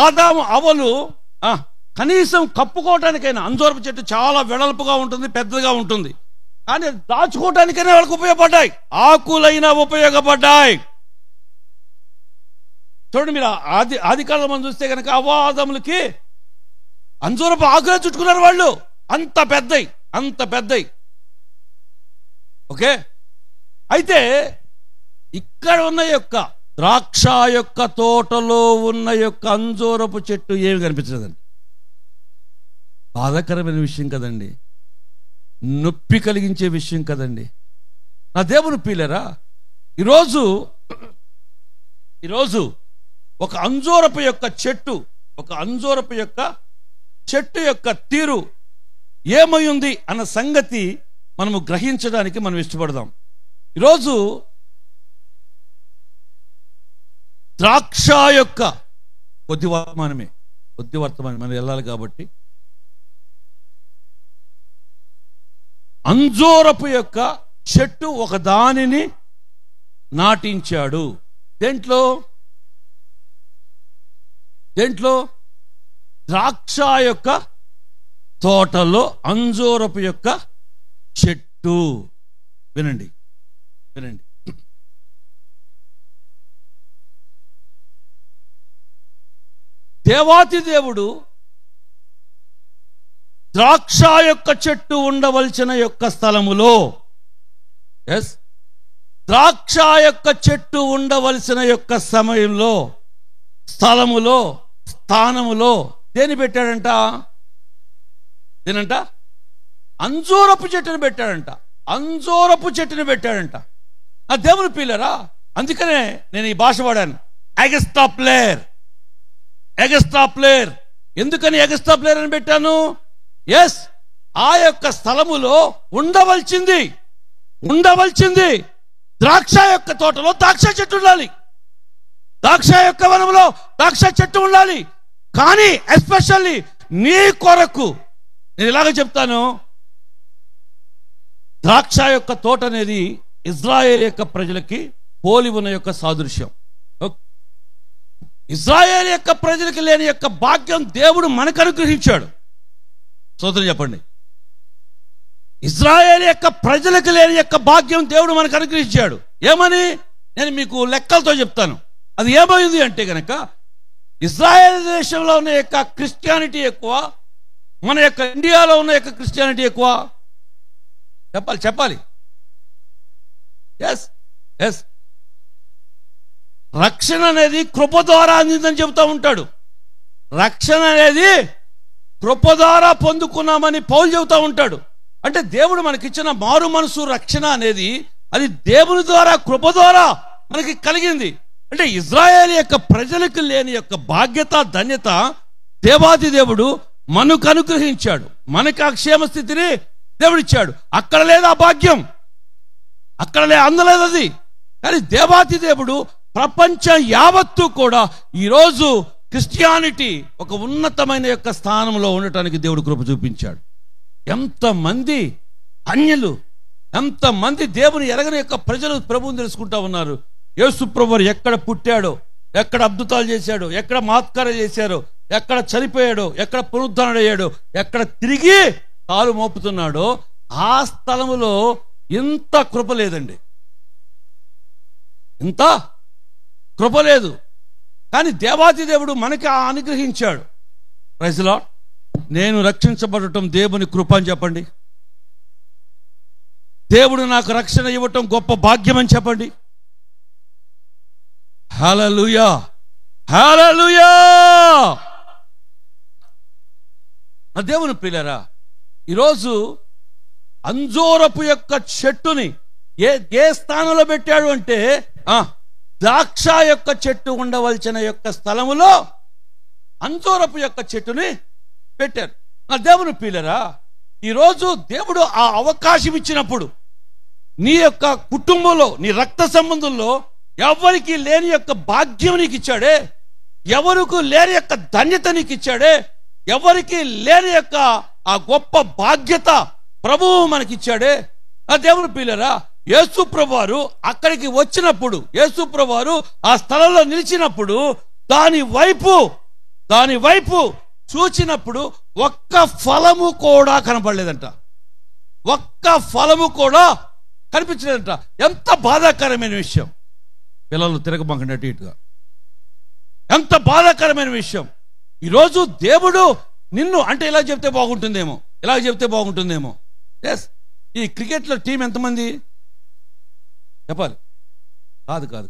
ఆదాము అవలు కనీసం కప్పుకోవటానికైనా, అంజూరపు చెట్టు చాలా వెడల్పుగా ఉంటుంది, పెద్దగా ఉంటుంది, కానీ దాచుకోవటానికైనా వాళ్ళకి ఉపయోగపడ్డాయి. ఆకులైనా ఉపయోగపడ్డాయి. చూడండి, మీరు ఆది కాలంలో మనం చూస్తే కనుక అవాదములకి అంజూరపు ఆకులే చుట్టుకున్నారు వాళ్ళు. అంత పెద్దయి. ఓకే. అయితే ఇక్కడ ఉన్న యొక్క ద్రాక్ష యొక్క తోటలో ఉన్న యొక్క అంజూరపు చెట్టు ఏమి కనిపించదండి. బాధాకరమైన విషయం కదండి, నొప్పి కలిగించే విషయం కదండి. నా దేవుని ప్రియులారా, ఈరోజు ఒక అంజూరపు యొక్క చెట్టు యొక్క తీరు ఏమై ఉంది అన్న సంగతి మనము గ్రహించడానికి మనం ఇష్టపడదాం. ఈరోజు ద్రాక్ష యొక్క కొద్ది వర్తమానమే మనం వెళ్ళాలి కాబట్టి అంజూరపు యొక్క చెట్టు ఒక దానిని నాటించాడు. దేంట్లో ద్రాక్ష యొక్క తోటలో అంజూరపు యొక్క చెట్టు. వినండి. దేవాతి దేవుడు ద్రాక్ష యొక్క చెట్టు ఉండవలసిన యొక్క స్థలములో, ద్రాక్ష యొక్క చెట్టు ఉండవలసిన యొక్క సమయంలో, స్థానములో దేని పెట్టాడంట? అంజూరపు చెట్టును పెట్టాడంట. ఆ దేవుని పిల్లరా, అందుకనే నేను ఈ భాష వాడాను, ఎగస్ట్రాప్లేర్. ఎందుకని ఎగస్ట్రాప్లేర్ అని పెట్టాను? ఆ యొక్క స్థలములో ఉండవలసింది ద్రాక్ష యొక్క తోటలో ద్రాక్ష చెట్టు ఉండాలి, ద్రాక్ష యొక్క వనంలో ద్రాక్ష చెట్టు ఉండాలి. కానీ ఎస్పెషల్లీ నీ కొరకు నేను ఇలాగ చెప్తాను, ద్రాక్ష యొక్క తోట అనేది ఇజ్రాయేల్ యొక్క ప్రజలకి పోలి ఉన్న యొక్క సాదృశ్యం. ఇజ్రాయేల్ యొక్క ప్రజలకి లేని యొక్క భాగ్యం దేవుడు మనకు అనుగ్రహించాడు. సోదరులు చెప్పండి, ఇజ్రాయేల్ యొక్క ప్రజలకు లేని యొక్క భాగ్యం దేవుడు మనకు అనుగ్రహించాడు. ఏమని? నేను మీకు లెక్కలతో చెప్తాను. అది ఏమైంది అంటే కనుక, ఇజ్రాయేల్ దేశంలో ఉన్న యొక్క క్రిస్టియానిటీ ఎక్కువ, మన యొక్క ఇండియాలో ఉన్న యొక్క క్రిస్టియానిటీ ఎక్కువ. చెప్పాలి. రక్షణ అనేది కృప ద్వారా అందిందని చెబుతూ ఉంటాడు. రక్షణ అనేది కృప ద్వారా పొందుకున్నామని పౌలు చెబుతూ ఉంటాడు. అంటే దేవుడు మనకిచ్చిన మారు మనసు రక్షణ అనేది అది దేవుని ద్వారా, కృప ద్వారా మనకి కలిగింది. అంటే ఇజ్రాయేల్ యొక్క ప్రజలకు లేని యొక్క బాధ్యత, ధన్యత దేవాది దేవుడు మనకు అనుగ్రహించాడు. మనకి ఆ క్షేమ స్థితిని దేవుడిచ్చాడు. అక్కడ లేదు ఆ భాగ్యం, అందలేదు అది. కానీ దేవాది దేవుడు ప్రపంచం యావత్తు కూడా ఈరోజు క్రిస్టియానిటీ ఒక ఉన్నతమైన యొక్క స్థానంలో ఉండటానికి దేవుడు కృప చూపించాడు. ఎంతమంది అన్యులు, ఎంతమంది దేవుని ఎరగని యొక్క ప్రజలు ప్రభువుని తెలుసుకుంటా ఉన్నారు. యేసు ప్రభువు ఎక్కడ పుట్టాడో, ఎక్కడ అద్భుతాలు చేశాడో, ఎక్కడ మహత్కార్యాలు చేశారో, ఎక్కడ చనిపోయాడో, ఎక్కడ పునరుద్ధరణయ్యాడో, ఎక్కడ తిరిగి కాలు మోపుతున్నాడో ఆ స్థలములో ఇంత కృప లేదండి, ఇంత కృప లేదు. కానీ దేవాది దేవుడు మనకి అనుగ్రహించాడు. Praise the Lord. నేను రక్షించబడటం దేవుని కృప అని చెప్పండి. దేవుడు నాకు రక్షణ ఇవ్వటం గొప్ప భాగ్యం అని చెప్పండి. హల్లెలూయా, హల్లెలూయా. నా దేవుని ప్రియులారా, ఈరోజు అంజూరపు యొక్క చెట్టుని ఏ స్థానంలో పెట్టాడు అంటే ద్రాక్ష యొక్క చెట్టు ఉండవలసిన యొక్క స్థలములో అంజూరపు యొక్క చెట్టుని పెట్టారు. నా దేవుని ప్రియులారా, ఈరోజు దేవుడు ఆ అవకాశం ఇచ్చినప్పుడు నీ యొక్క కుటుంబంలో, నీ రక్త సంబంధంలో ఎవరికి లేని యొక్క భాగ్యం నీకు ఇచ్చాడే, ఎవరికి లేని యొక్క ధన్యత నీకు ఇచ్చాడే, ఎవరికి లేని యొక్క ఆ గొప్ప బాధ్యత ప్రభువు మనకిచ్చాడే. ఆ దేవుని ప్రియులారా, యేసు ప్రభువారు అక్కడికి వచ్చినప్పుడు, యేసు ప్రభువారు ఆ స్థలంలో నిలిచినప్పుడు దాని వైపు చూచినప్పుడు ఒక్క ఫలము కూడా కనపడలేదంట. ఒక్క ఫలము కూడా కనిపించలేదంట. ఎంత బాధాకరమైన విషయం. పిల్లలు తిరగబాకండి అటు ఇటుగా. ఎంత బాధాకరమైన విషయం. ఈరోజు దేవుడు నిన్ను అంటే ఇలా చెప్తే బాగుంటుందేమో. ఎస్, ఈ క్రికెట్లో టీం ఎంతమంది చెప్పాలి? కాదు.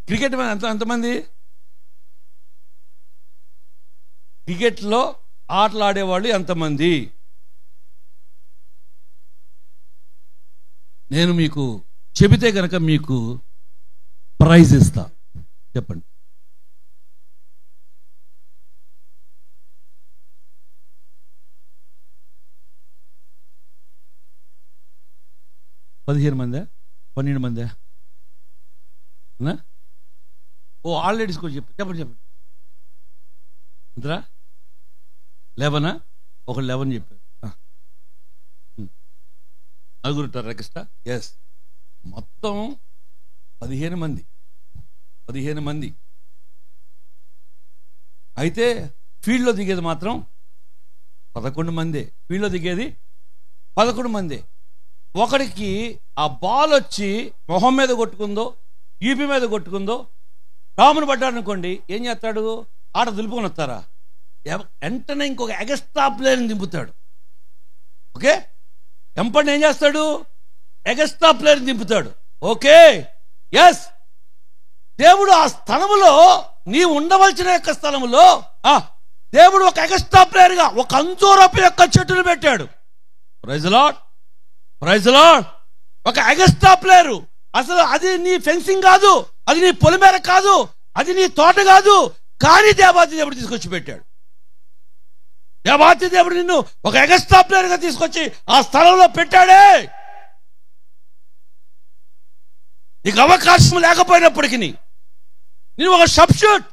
క్రికెట్ ఎంతమంది? క్రికెట్లో ఆటలాడేవాళ్ళు ఎంతమంది? నేను మీకు చెబితే గనక మీకు ప్రైజ్ ఇస్తా. చెప్పండి. పదిహేను మందా? 12 మందా? ఓ ఆల్రెడీ చెప్పండి. అంతరా 11? ఒక 11 చెప్పారు. నలుగురు ఎక్స్ట్రా. ఎస్, మొత్తం 15 మంది. అయితే ఫీల్డ్లో దిగేది మాత్రం 11 మందే. ఫీల్డ్లో దిగేది 11 మందే. ఒకడికి ఆ బాల్ వచ్చి మొహం మీద కొట్టుకుందో, ఈపి మీద కొట్టుకుందో, రామును పడ్డాడు అనుకోండి, ఏం చేస్తాడు? ఆట దులుపుకొని వస్తారా? వెంటనే ఇంకొక ఎగస్ట్రా ప్లేయర్ని దింపుతాడు. ఓకే, ఎంపడిని ఏం చేస్తాడు? ఎగస్ట్రా ప్లేయర్ని దింపుతాడు. ఓకే, ఎస్, దేవుడు ఆ స్థలములో, నీ ఉండవలసిన యొక్క స్థలములో దేవుడు ఒక ఎగస్ట్రా ప్లేయర్గా ఒక అంజూరపు యొక్క చెట్టును పెట్టాడు. Praise Lord. ఒక ఎగస్ట్రా ప్లేయరు. అసలు అది నీ ఫెన్సింగ్ కాదు, అది నీ పొలిమేర కాదు, అది నీ తోట కాదు, కానీ దేవాతి దేవుడు తీసుకొచ్చి పెట్టాడు. దేవాతి దేవుడు నిన్ను ఒక ఎగస్ట్రా ప్లేయర్ గా తీసుకొచ్చి ఆ స్థలంలో పెట్టాడే. నీకు అవకాశం లేకపోయినప్పటికీ నువ్వు ఒక సబ్స్టిట్యూట్.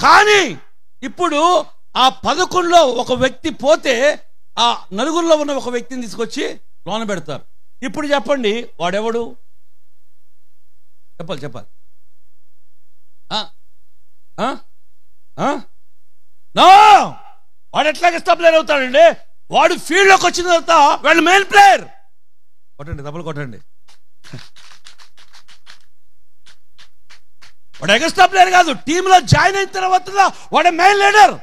కానీ ఇప్పుడు ఆ 11లో ఒక వ్యక్తి పోతే ఆ నలుగురిలో ఉన్న ఒక వ్యక్తిని తీసుకొచ్చి లోన పెడతారు. ఇప్పుడు చెప్పండి, వాడెవడు? చెప్పాలి. వాడు ఎట్లాగే ఎక్స్ట్రా ప్లేయర్ అవుతాడండి? వాడు ఫీల్డ్లోకి వచ్చిన తర్వాత వాడు మెయిన్ ప్లేయర్. కొట్టండి. వాడు ఎక్స్ట్రా ప్లేయర్ కాదు, టీంలో జాయిన్ అయిన తర్వాత వాడు మెయిన్ లీడర్.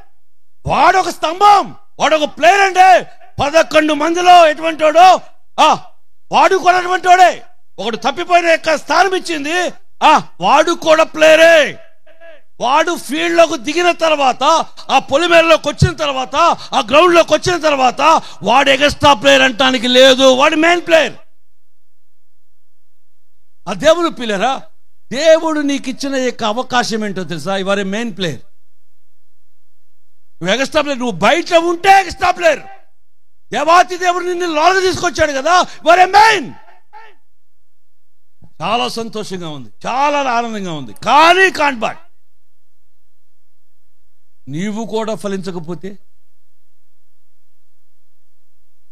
వాడు ఒక స్తంభం, వాడు ఒక ప్లేయర్ అండి. 11 మందిలో ఎటువంటి వాడు? వాడు కూడా అటువంటి వాడే. ఒకడు తప్పిపోయిన యొక్క స్థానం ఇచ్చింది, వాడు కూడా ప్లేయరే. వాడు ఫీల్డ్ లోకి దిగిన తర్వాత, ఆ పొలిమేరలోకి వచ్చిన తర్వాత, ఆ గ్రౌండ్ లోకి వచ్చిన తర్వాత వాడు ఎక్స్ట్రా ప్లేయర్ అంటానికి లేదు, వాడు మెయిన్ ప్లేయర్. ఆ దేవుడు ప్లేయరా? దేవుడు నీకు ఇచ్చిన యొక్క అవకాశం ఏంటో తెలుసా? ఇవారే మెయిన్ ప్లేయర్. నువ్వు ఎక్స్ట్రా ప్లేయర్. నువ్వు బయట ఉంటే ఎక్స్ట్రా ప్లేయర్. దేవాతి దేవుడు నిన్ను లోనకి తీసుకొచ్చాడు కదా, ఇవారే మెయిన్. చాలా సంతోషంగా ఉంది, చాలా ఆనందంగా ఉంది. కానీ కాన్బాట్ నీవు కూడా ఫలించకపోతే,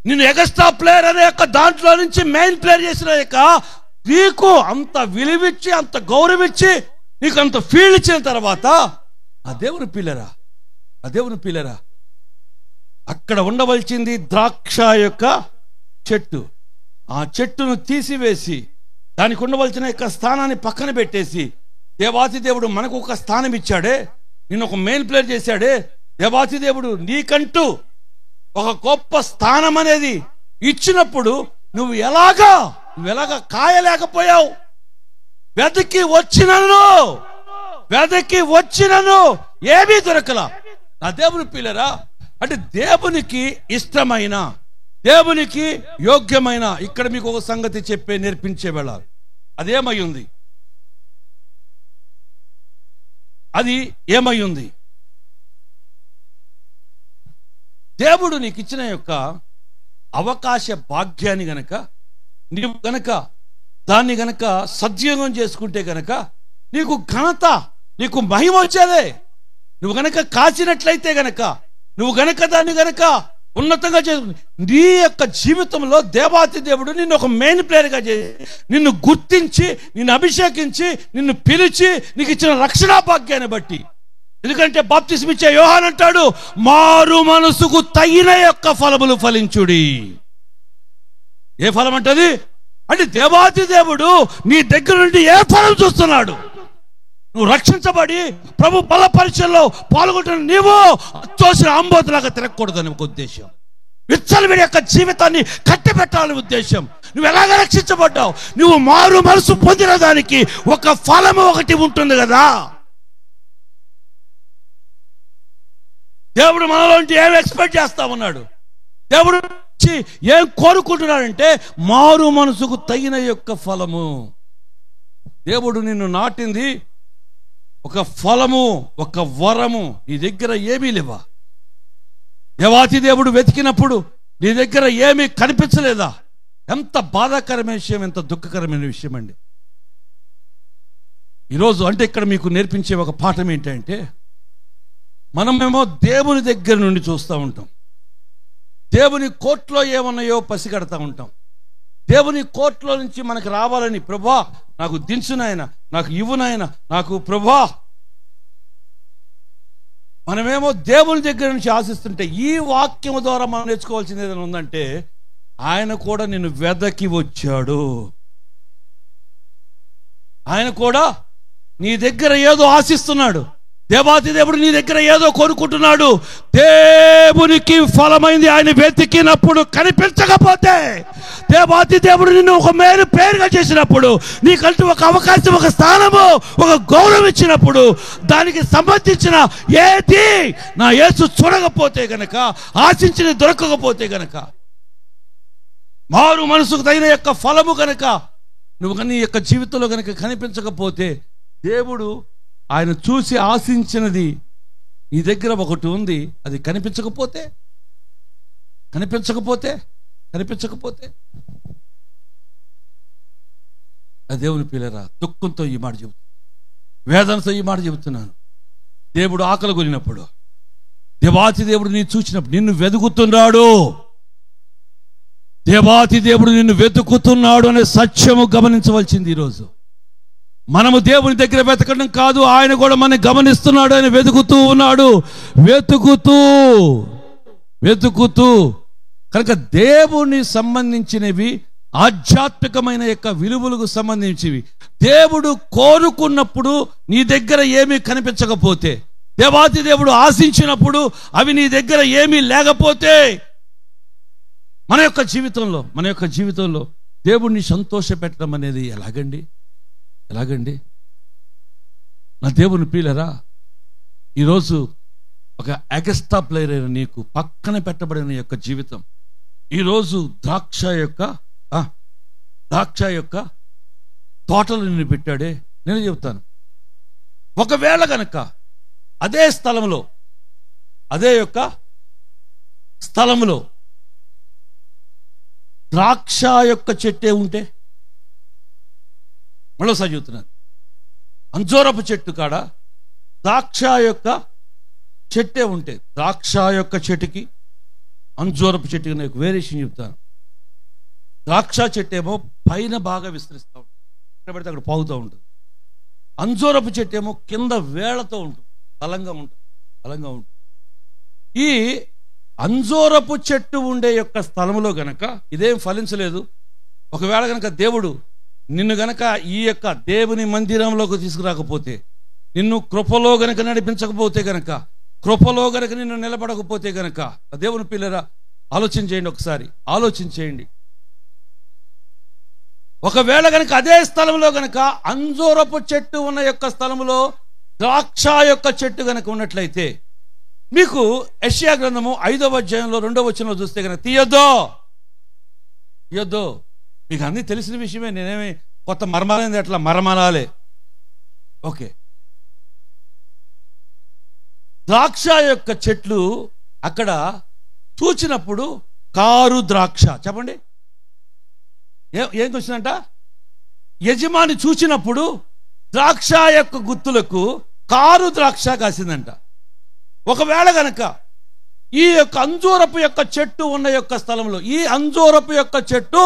నిన్ను ఎక్స్ట్రా ప్లేయర్ అనే యొక్క దాంట్లో నుంచి మెయిన్ ప్లేయర్ చేసిన యొక్క నీకు అంత విలువిచ్చి, అంత గౌరవించి, నీకు అంత ఫీల్డ్ ఇచ్చిన తర్వాత ఆ దేవుని పిల్లరా అక్కడ ఉండవలసింది ద్రాక్ష యొక్క చెట్టు. ఆ చెట్టును తీసివేసి దానికి ఉండవలసిన యొక్క స్థానాన్ని పక్కన పెట్టేసి, దేవాతి దేవుడు మనకు ఒక స్థానం ఇచ్చాడే, నిన్ను ఒక మెయిన్ ప్లేయర్ చేశాడే. దేవాతి దేవుడు నీకంటూ ఒక గొప్ప స్థానం అనేది ఇచ్చినప్పుడు నువ్వు ఎలాగా కాయలేకపోయావు? వెదకి వచ్చినను ఏమీ దొరకలా. ఆ దేవుని పిల్లరా, అంటే దేవునికి ఇష్టమైన, దేవునికి యోగ్యమైన, ఇక్కడ మీకు ఒక సంగతి నేర్పించే వెళ్ళాలి. అదేమై ఉంది? అది ఏమై ఉంది? దేవుడు నీకు ఇచ్చిన యొక్క అవకాశ భాగ్యాన్ని గనక నీవు గనక దాన్ని గనక సద్వినియోగం చేసుకుంటే గనక నీకు ఘనత, నీకు మహిమ వచ్చేదే. నువ్వు గనక కాచినట్లయితే గనక, నువ్వు గనక దాన్ని గనక ఉన్నతంగా చేసుకుని నీ యొక్క జీవితంలో దేవాతి దేవుడు నిన్ను ఒక మెయిన్ ప్లేయర్గా చేసి నిన్ను గుర్తించి, నిన్ను అభిషేకించి, నిన్ను పిలిచి నీకు ఇచ్చిన రక్షణా భాగ్యాన్ని బట్టి. ఎందుకంటే బాప్తిస్మ ఇచ్చే యోహాన్ అంటాడు, మారు మనసుకు తగిన యొక్క ఫలములు ఫలించుడి. ఏ ఫలం అంటది? అంటే దేవాతి దేవుడు నీ దగ్గర నుండి ఏ ఫలం చూస్తున్నాడు? నువ్వు రక్షించబడి ప్రభు బల పరిచయంలో పాల్గొంటున్న నీవు అచ్చోసిన ఆంబోతులాగా తిరగకూడదని ఒక ఉద్దేశం. విచ్చలవిడి యొక్క జీవితాన్ని కట్టిపెట్టాలని ఉద్దేశం. నువ్వు ఎలాగ రక్షించబడ్డావు? నువ్వు మారు మనసు పొందిన దానికి ఒక ఫలము ఒకటి ఉంటుంది కదా. దేవుడు మనలోంటి ఏం ఎక్స్పెక్ట్ చేస్తా ఉన్నాడు? దేవుడు ఏం కోరుకుంటున్నాడంటే మారు మనసుకు తగిన యొక్క ఫలము. దేవుడు నిన్ను నాటింది ఒక ఫలము, ఒక వరము. నీ దగ్గర ఏమీ లేవా? దేవాతి దేవుడు వెతికినప్పుడు నీ దగ్గర ఏమీ కనిపించలేదా? ఎంత బాధాకరమైన విషయం, ఎంత దుఃఖకరమైన విషయం అండి. ఈరోజు అంటే ఇక్కడ మీకు నేర్పించే ఒక పాఠం ఏంటంటే, మనమేమో దేవుని దగ్గర నుండి చూస్తూ ఉంటాం, దేవుని కోర్టులో ఏమన్నాయో పసిగడతా ఉంటాం. దేవుని కోర్టులో నుంచి మనకు రావాలని, ప్రభా నాకు దించునాయన, నాకు ఇవ్వునాయన, నాకు ప్రభా. మనమేమో దేవుని దగ్గర నుంచి ఆశిస్తుంటే, ఈ వాక్యం ద్వారా మనం నేర్చుకోవాల్సింది ఏదైనా ఉందంటే, ఆయన కూడా నిన్ను వెదకి వచ్చాడు. ఆయన కూడా నీ దగ్గర ఏదో ఆశిస్తున్నాడు. దేవాతి దేవుడు నీ దగ్గర ఏదో కోరుకుంటున్నాడు. దేవునికి ఫలమైంది ఆయన వెతికినప్పుడు కనిపించకపోతే, దేవాతి దేవుడు నిన్ను ఒక మేలు పేరుగా చేసినప్పుడు, నీకంటూ ఒక అవకాశం, ఒక స్థానము, ఒక గౌరవం ఇచ్చినప్పుడు, దానికి సంబంధించిన ఏది నా యేసు చూడకపోతే గనక, ఆశించిన దొరకకపోతే గనక, మారు మనసుకు తగిన యొక్క ఫలము గనక నువ్వు నీ యొక్క జీవితంలో గనక కనిపించకపోతే, దేవుడు ఆయన చూసి ఆశించినది నీ దగ్గర ఒకటి ఉంది, అది కనిపించకపోతే ఆ దేవుని పిల్లరా, దుఃఖంతో ఈ మాట చెబుతున్నాను, వేదనతో ఈ మాట చెబుతున్నాను. దేవుడు ఆకలి కొనినప్పుడు, దేవాతి దేవుడు నీ చూసినప్పుడు నిన్ను వెతుకుతున్నాడు. దేవాతి దేవుడు నిన్ను వెతుకుతున్నాడు అనే సత్యము గమనించవలసింది. ఈరోజు మనము దేవుని దగ్గర వెతకడం కాదు, ఆయన కూడా మనని గమనిస్తున్నాడు. ఆయన వెతుకుతూ ఉన్నాడు, వెతుకుతూ. కనుక దేవుని సంబంధించినవి, ఆధ్యాత్మికమైన యొక్క విలువలకు సంబంధించివి దేవుడు కోరుకున్నప్పుడు నీ దగ్గర ఏమీ కనిపించకపోతే, దేవాతి దేవుడు ఆశించినప్పుడు అవి నీ దగ్గర ఏమీ లేకపోతే, మన యొక్క జీవితంలో దేవుడిని సంతోష పెట్టడం అనేది ఎలాగండి? నా దేవుని ప్రియులారా, ఈరోజు ఒక ఎక్స్ట్రా ప్లేయర్ అయిన నీకు పక్కన పెట్టబడిన యొక్క జీవితం, ఈరోజు ద్రాక్ష యొక్క తోటలు నిన్ను పెట్టాడే. నేను చెప్తాను, ఒకవేళ గనక అదే స్థలంలో ద్రాక్ష యొక్క చెట్టే ఉంటే, మరోసారి చెబుతున్నాను, అంజూరపు చెట్టు కాడ ద్రాక్ష యొక్క చెట్టే ఉంటే, ద్రాక్ష యొక్క చెట్టుకి అంజూరపు చెట్టుకి నాకు వేరియేషన్ చెప్తాను. ద్రాక్ష చెట్టు ఏమో పైన బాగా విస్తరిస్తూ ఉంటుంది, ఎక్కడ పడితే అక్కడ పాగుతూ ఉంటుంది. అంజూరపు చెట్టు ఏమో కింద వేళ్లతో ఉంటుంది, బలంగా ఉంటుంది. ఈ అంజూరపు చెట్టు ఉండే యొక్క స్థలంలో గనక ఇదేం ఫలించలేదు, ఒకవేళ గనక దేవుడు నిన్ను గనక ఈ యొక్క దేవుని మందిరంలోకి తీసుకురాకపోతే, నిన్ను కృపలో గనక నడిపించకపోతే గనక, కృపలో గనక నిన్ను నిలబడకపోతే గనక, దేవుని పిల్లరా ఆలోచన చేయండి, ఒకసారి ఆలోచన చేయండి. ఒకవేళ గనక అదే స్థలంలో గనక అంజూరపు చెట్టు ఉన్న యొక్క స్థలంలో ద్రాక్ష యొక్క చెట్టు గనక ఉన్నట్లయితే, మీకు యెషయా గ్రంథము 5వ అధ్యాయంలో 2వ వచనంలో చూస్తే గనక తీయొద్దు. మీకు అన్నీ తెలిసిన విషయమే, నేనేమి కొత్త మరమరాలింది ఎట్లా మరమరాలే. ఓకే, ద్రాక్ష యొక్క చెట్లు అక్కడ చూచినప్పుడు కారు ద్రాక్ష. చెప్పండి, ఏం వచ్చిందంట? యజమాని చూచినప్పుడు ద్రాక్ష యొక్క గుత్తులకు కారు ద్రాక్ష కాసిందంట. ఒకవేళ గనక ఈ యొక్క అంజూరపు యొక్క చెట్టు ఉన్న యొక్క స్థలంలో, ఈ అంజూరపు యొక్క చెట్టు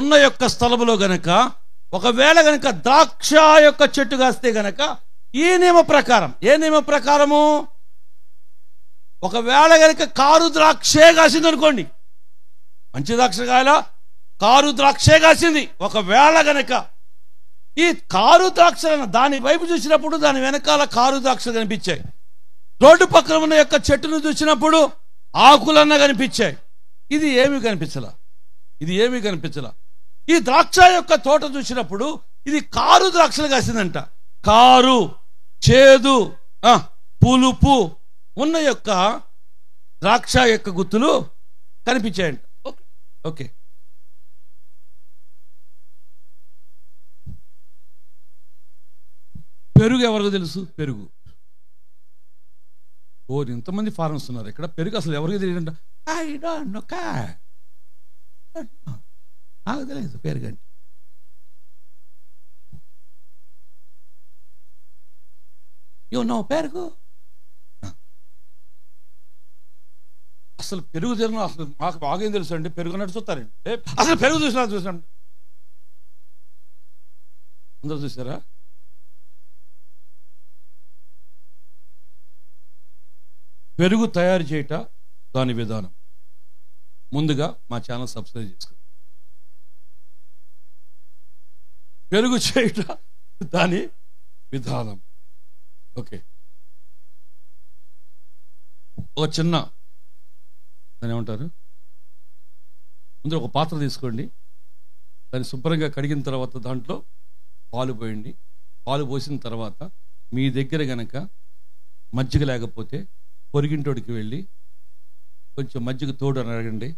ఉన్న యొక్క స్థలంలో గనక ఒకవేళ గనక ద్రాక్ష యొక్క చెట్టు కాస్తే గనక ఈ నియమ ప్రకారం, ఏ నియమ ప్రకారము? ఒకవేళ గనక కారు ద్రాక్షే కాసింది అనుకోండి, మంచి ద్రాక్ష కాయలా, కారు ద్రాక్షే కాసింది. ఒకవేళ గనక ఈ కారు ద్రాక్ష దాని వైపు చూసినప్పుడు దాని వెనకాల కారు ద్రాక్ష కనిపించాయి. రోడ్డు పక్కన ఉన్న యొక్క చెట్టును చూసినప్పుడు ఆకులన్నా కనిపించాయి. ఇది ఏమీ కనిపించలా, ఇది ఏమీ కనిపించలా. ఈ ద్రాక్ష యొక్క తోట చూసినప్పుడు ఇది కారు ద్రాక్షలు కాసిందంట. కారు, చేదు, పులుపు ఉన్న యొక్క ద్రాక్ష యొక్క గుత్తులు కనిపించాయంట. ఓకే ఓకే, పెరుగు ఎవరికి తెలుసు? పెరుగు ఇంతమంది ఫారెన్స్ ఉన్నారు ఇక్కడ. పెరుగు అసలు ఎవరికి తెలియదంట. ఐ డోంట్ నో, నాకు తెలియదు పెరుగు అంటే. యు నో పెరుగు? అసలు పెరుగు తిన అసలు మాకు బాగేం తెలుసు అండి. పెరుగు అన్నట్టు చూస్తారండి. అసలు పెరుగు చూసినాం అందరూ చూసారా? పెరుగు తయారు చేయట దాని విధానం. ముందుగా మా ఛానల్ సబ్స్క్రైబ్ చేసుకోండి. పెరుగు చేయట దాని విధానం. ఓకే, ఒక చిన్న దాన్ని ఏమంటారు, ముందు ఒక పాత్ర తీసుకోండి, దాన్ని శుభ్రంగా కడిగిన తర్వాత దాంట్లో పాలు పోయండి. పాలు పోసిన తర్వాత మీ దగ్గర గనక మజ్జిగ లేకపోతే పొరిగింటోడికి వెళ్ళి కొంచెం మజ్జిగ తోడు అని అడగండి,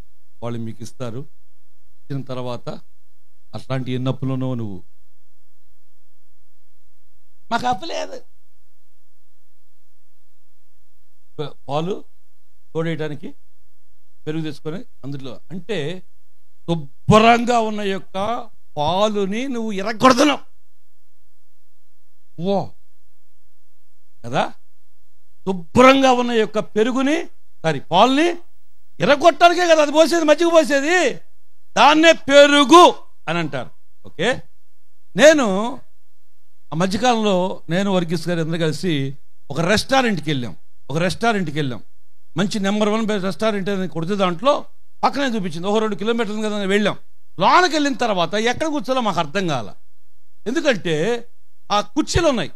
వాళ్ళు మీకు ఇస్తారు. ఇచ్చిన తర్వాత అట్లాంటి ఎన్ని అప్పులోనో నువ్వు, మాకు అప్పు లేదు, పాలు తోడేయడానికి పెరుగు తెచ్చుకొని అందులో అంటే శుభ్రంగా ఉన్న యొక్క పాలుని నువ్వు ఇరగొడుతున్నావు. ఓ కదా, శుభ్రంగా ఉన్న యొక్క పెరుగుని పాలని ఎరగొట్టడానికే కదా అది పోసేది, మజ్జిగ పోసేది, దాన్నే పెరుగు అని అంటారు. ఓకే, నేను ఆ మధ్యకాలంలో నేను వర్గీస్ గారు అందరూ కలిసి ఒక రెస్టారెంట్కి వెళ్ళాం. మంచి నెంబర్ 1 రెస్టారెంట్ అని కొడితే దాంట్లో పక్కనే చూపించింది. 2 కిలోమీటర్లు కదా వెళ్ళాం. లోనకి వెళ్ళిన తర్వాత ఎక్కడ కూర్చోలో మాకు అర్థం కాల. ఎందుకంటే ఆ కుర్చీలు ఉన్నాయి,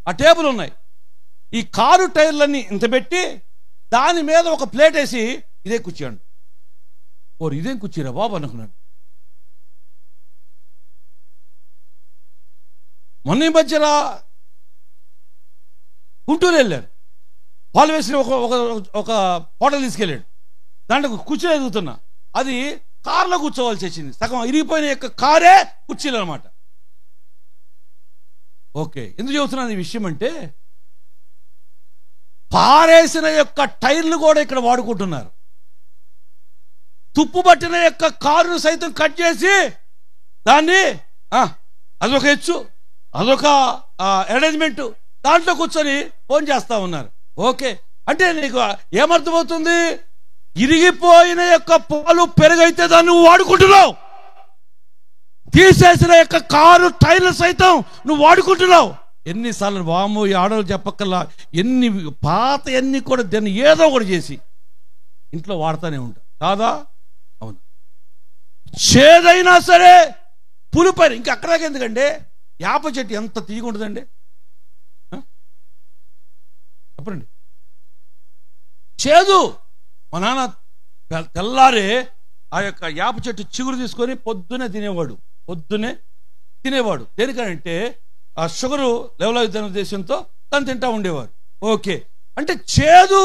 ఆ టేబుల్ ఉన్నాయి, ఈ కారు టైర్లన్నీ ఇంత పెట్టి దాని మీద ఒక ప్లేట్ వేసి ఇదే కుర్చీ అండి. ఇదేం కుర్చీరా బాబు అనుకున్నాను. మొన్న ఈ మధ్యన గుంటూరు వెళ్ళారు, వాళ్ళు వేసిన ఒక హోటల్ తీసుకెళ్ళాడు, దాంట్లో కుర్చీలు ఎదుగుతున్నా, అది కారులో కూర్చోవాల్సి వచ్చింది. సగం ఇరిగిపోయిన యొక్క కారే కుర్చీలు అనమాట. ఓకే, ఎందుకు చెబుతున్నాను ఈ విషయం అంటే, పారేసిన యొక్క టైర్లు కూడా ఇక్కడ వాడుకుంటున్నారు. తుప్పు పట్టిన యొక్క కారును సైతం కట్ చేసి దాన్ని అదొక హెచ్చు, అదొక అరేంజ్మెంట్, దాంట్లో కూర్చొని ఫోన్ చేస్తా ఉన్నారు. ఓకే, అంటే నీకు ఏమర్థమవుతుంది? ఇరిగిపోయిన యొక్క పాలు పెరుగైతే దాన్ని నువ్వు వాడుకుంటున్నావు, తీసేసిన యొక్క కారు టైర్లు సైతం నువ్వు వాడుకుంటున్నావు. ఎన్నిసార్లు వాము ఈ ఆడవాళ్ళు చెప్పక్కల్లా ఎన్ని పాత ఎన్ని కూడా దాన్ని ఏదో ఒకటి చేసి ఇంట్లో వాడుతూనే ఉంటారు కాదా? అవును, చేదైనా సరే పులిపైన ఇంకా అక్కడికి ఎందుకంటే యాప చెట్టు ఎంత తీగ ఉంటుందండి చెప్పండి. చేదు. మా నాన్న తెల్లారే ఆ యొక్క యాప చెట్టు చిగురు తీసుకొని పొద్దునే తినేవాడు. దేనికంటే ఆ షుగరు లెవెల్ అవుతున్న ఉద్దేశంతో తను తింటా ఉండేవారు. ఓకే, అంటే చేదు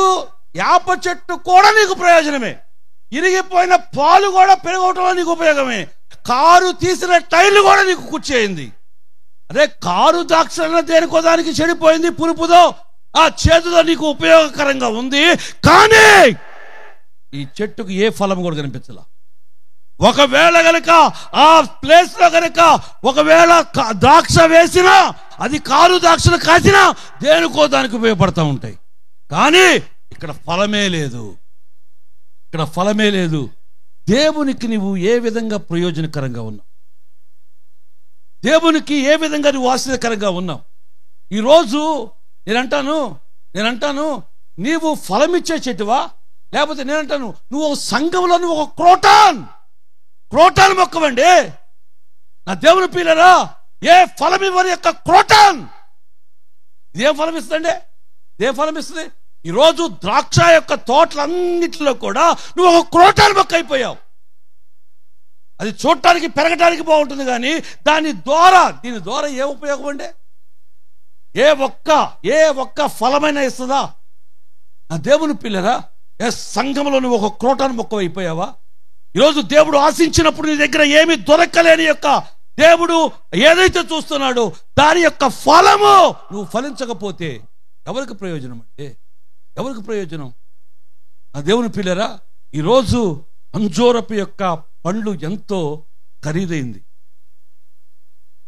యాప చెట్టు కూడా నీకు ప్రయోజనమే, ఇరిగిపోయిన పాలు కూడా పెరగటంలో నీకు ఉపయోగమే, కారు తీసిన టైర్లు కూడా నీకు కూర్చేయింది. అదే కారు ద్రాక్ష దేనికో దానికి చెడిపోయింది, పులుపుదో ఆ చేతిలో నీకు ఉపయోగకరంగా ఉంది, కానీ ఈ చెట్టుకు ఏ ఫలం కూడా కనిపించలా. ఒకవేళ గనక ఆ ప్లేస్ లో గనక ఒకవేళ ద్రాక్ష వేసినా అది కారు ద్రాక్షలు కాసినా దేనికో దానికి ఉపయోగపడతా ఉంటాయి, కానీ ఇక్కడ ఫలమే లేదు. ఇక్కడ ఫలమే లేదు. దేవునికి నువ్వు ఏ విధంగా ప్రయోజనకరంగా ఉన్నావు? దేవునికి ఏ విధంగా నువ్వు ఆశ్చర్యకరంగా ఉన్నావు? ఈరోజు నేనంటాను నీవు ఫలమిచ్చే చెట్టువా, లేకపోతే నేనంటాను నువ్వు సంఘంలో నువ్వు ఒక క్రోటాన్ మొక్కవండి. నా దేవుని పిల్లరా, ఏ ఫలం ఇవ్వని యొక్క క్రోటాన్ ఇదేం ఫలం ఇస్తుందండి? ఇదేం ఫలం ఇస్తుంది? ఈరోజు ద్రాక్ష యొక్క తోటలన్నిటిలో కూడా నువ్వు ఒక క్రోటాన్ మొక్క అయిపోయావు. అది చూడటానికి పెరగటానికి బాగుంటుంది, కానీ దీని ద్వారా ఏ ఉపయోగం అండి? ఏ ఒక్క ఫలమైనా ఇస్తుందా? నా దేవుని పిల్లరా, ఏ సంఘంలో నువ్వు ఒక క్రోటాన్ మొక్క అయిపోయావా? ఈరోజు దేవుడు ఆశించినప్పుడు నీ దగ్గర ఏమి దొరకలేని యొక్క దేవుడు ఏదైతే చూస్తున్నాడో దాని యొక్క ఫలము నువ్వు ఫలించకపోతే ఎవరికి ప్రయోజనం అంటే? ఎవరికి ప్రయోజనం? నా దేవుని పిల్లరా, ఈరోజు అంజూరపు యొక్క పండ్లు ఎంతో ఖరీదైంది.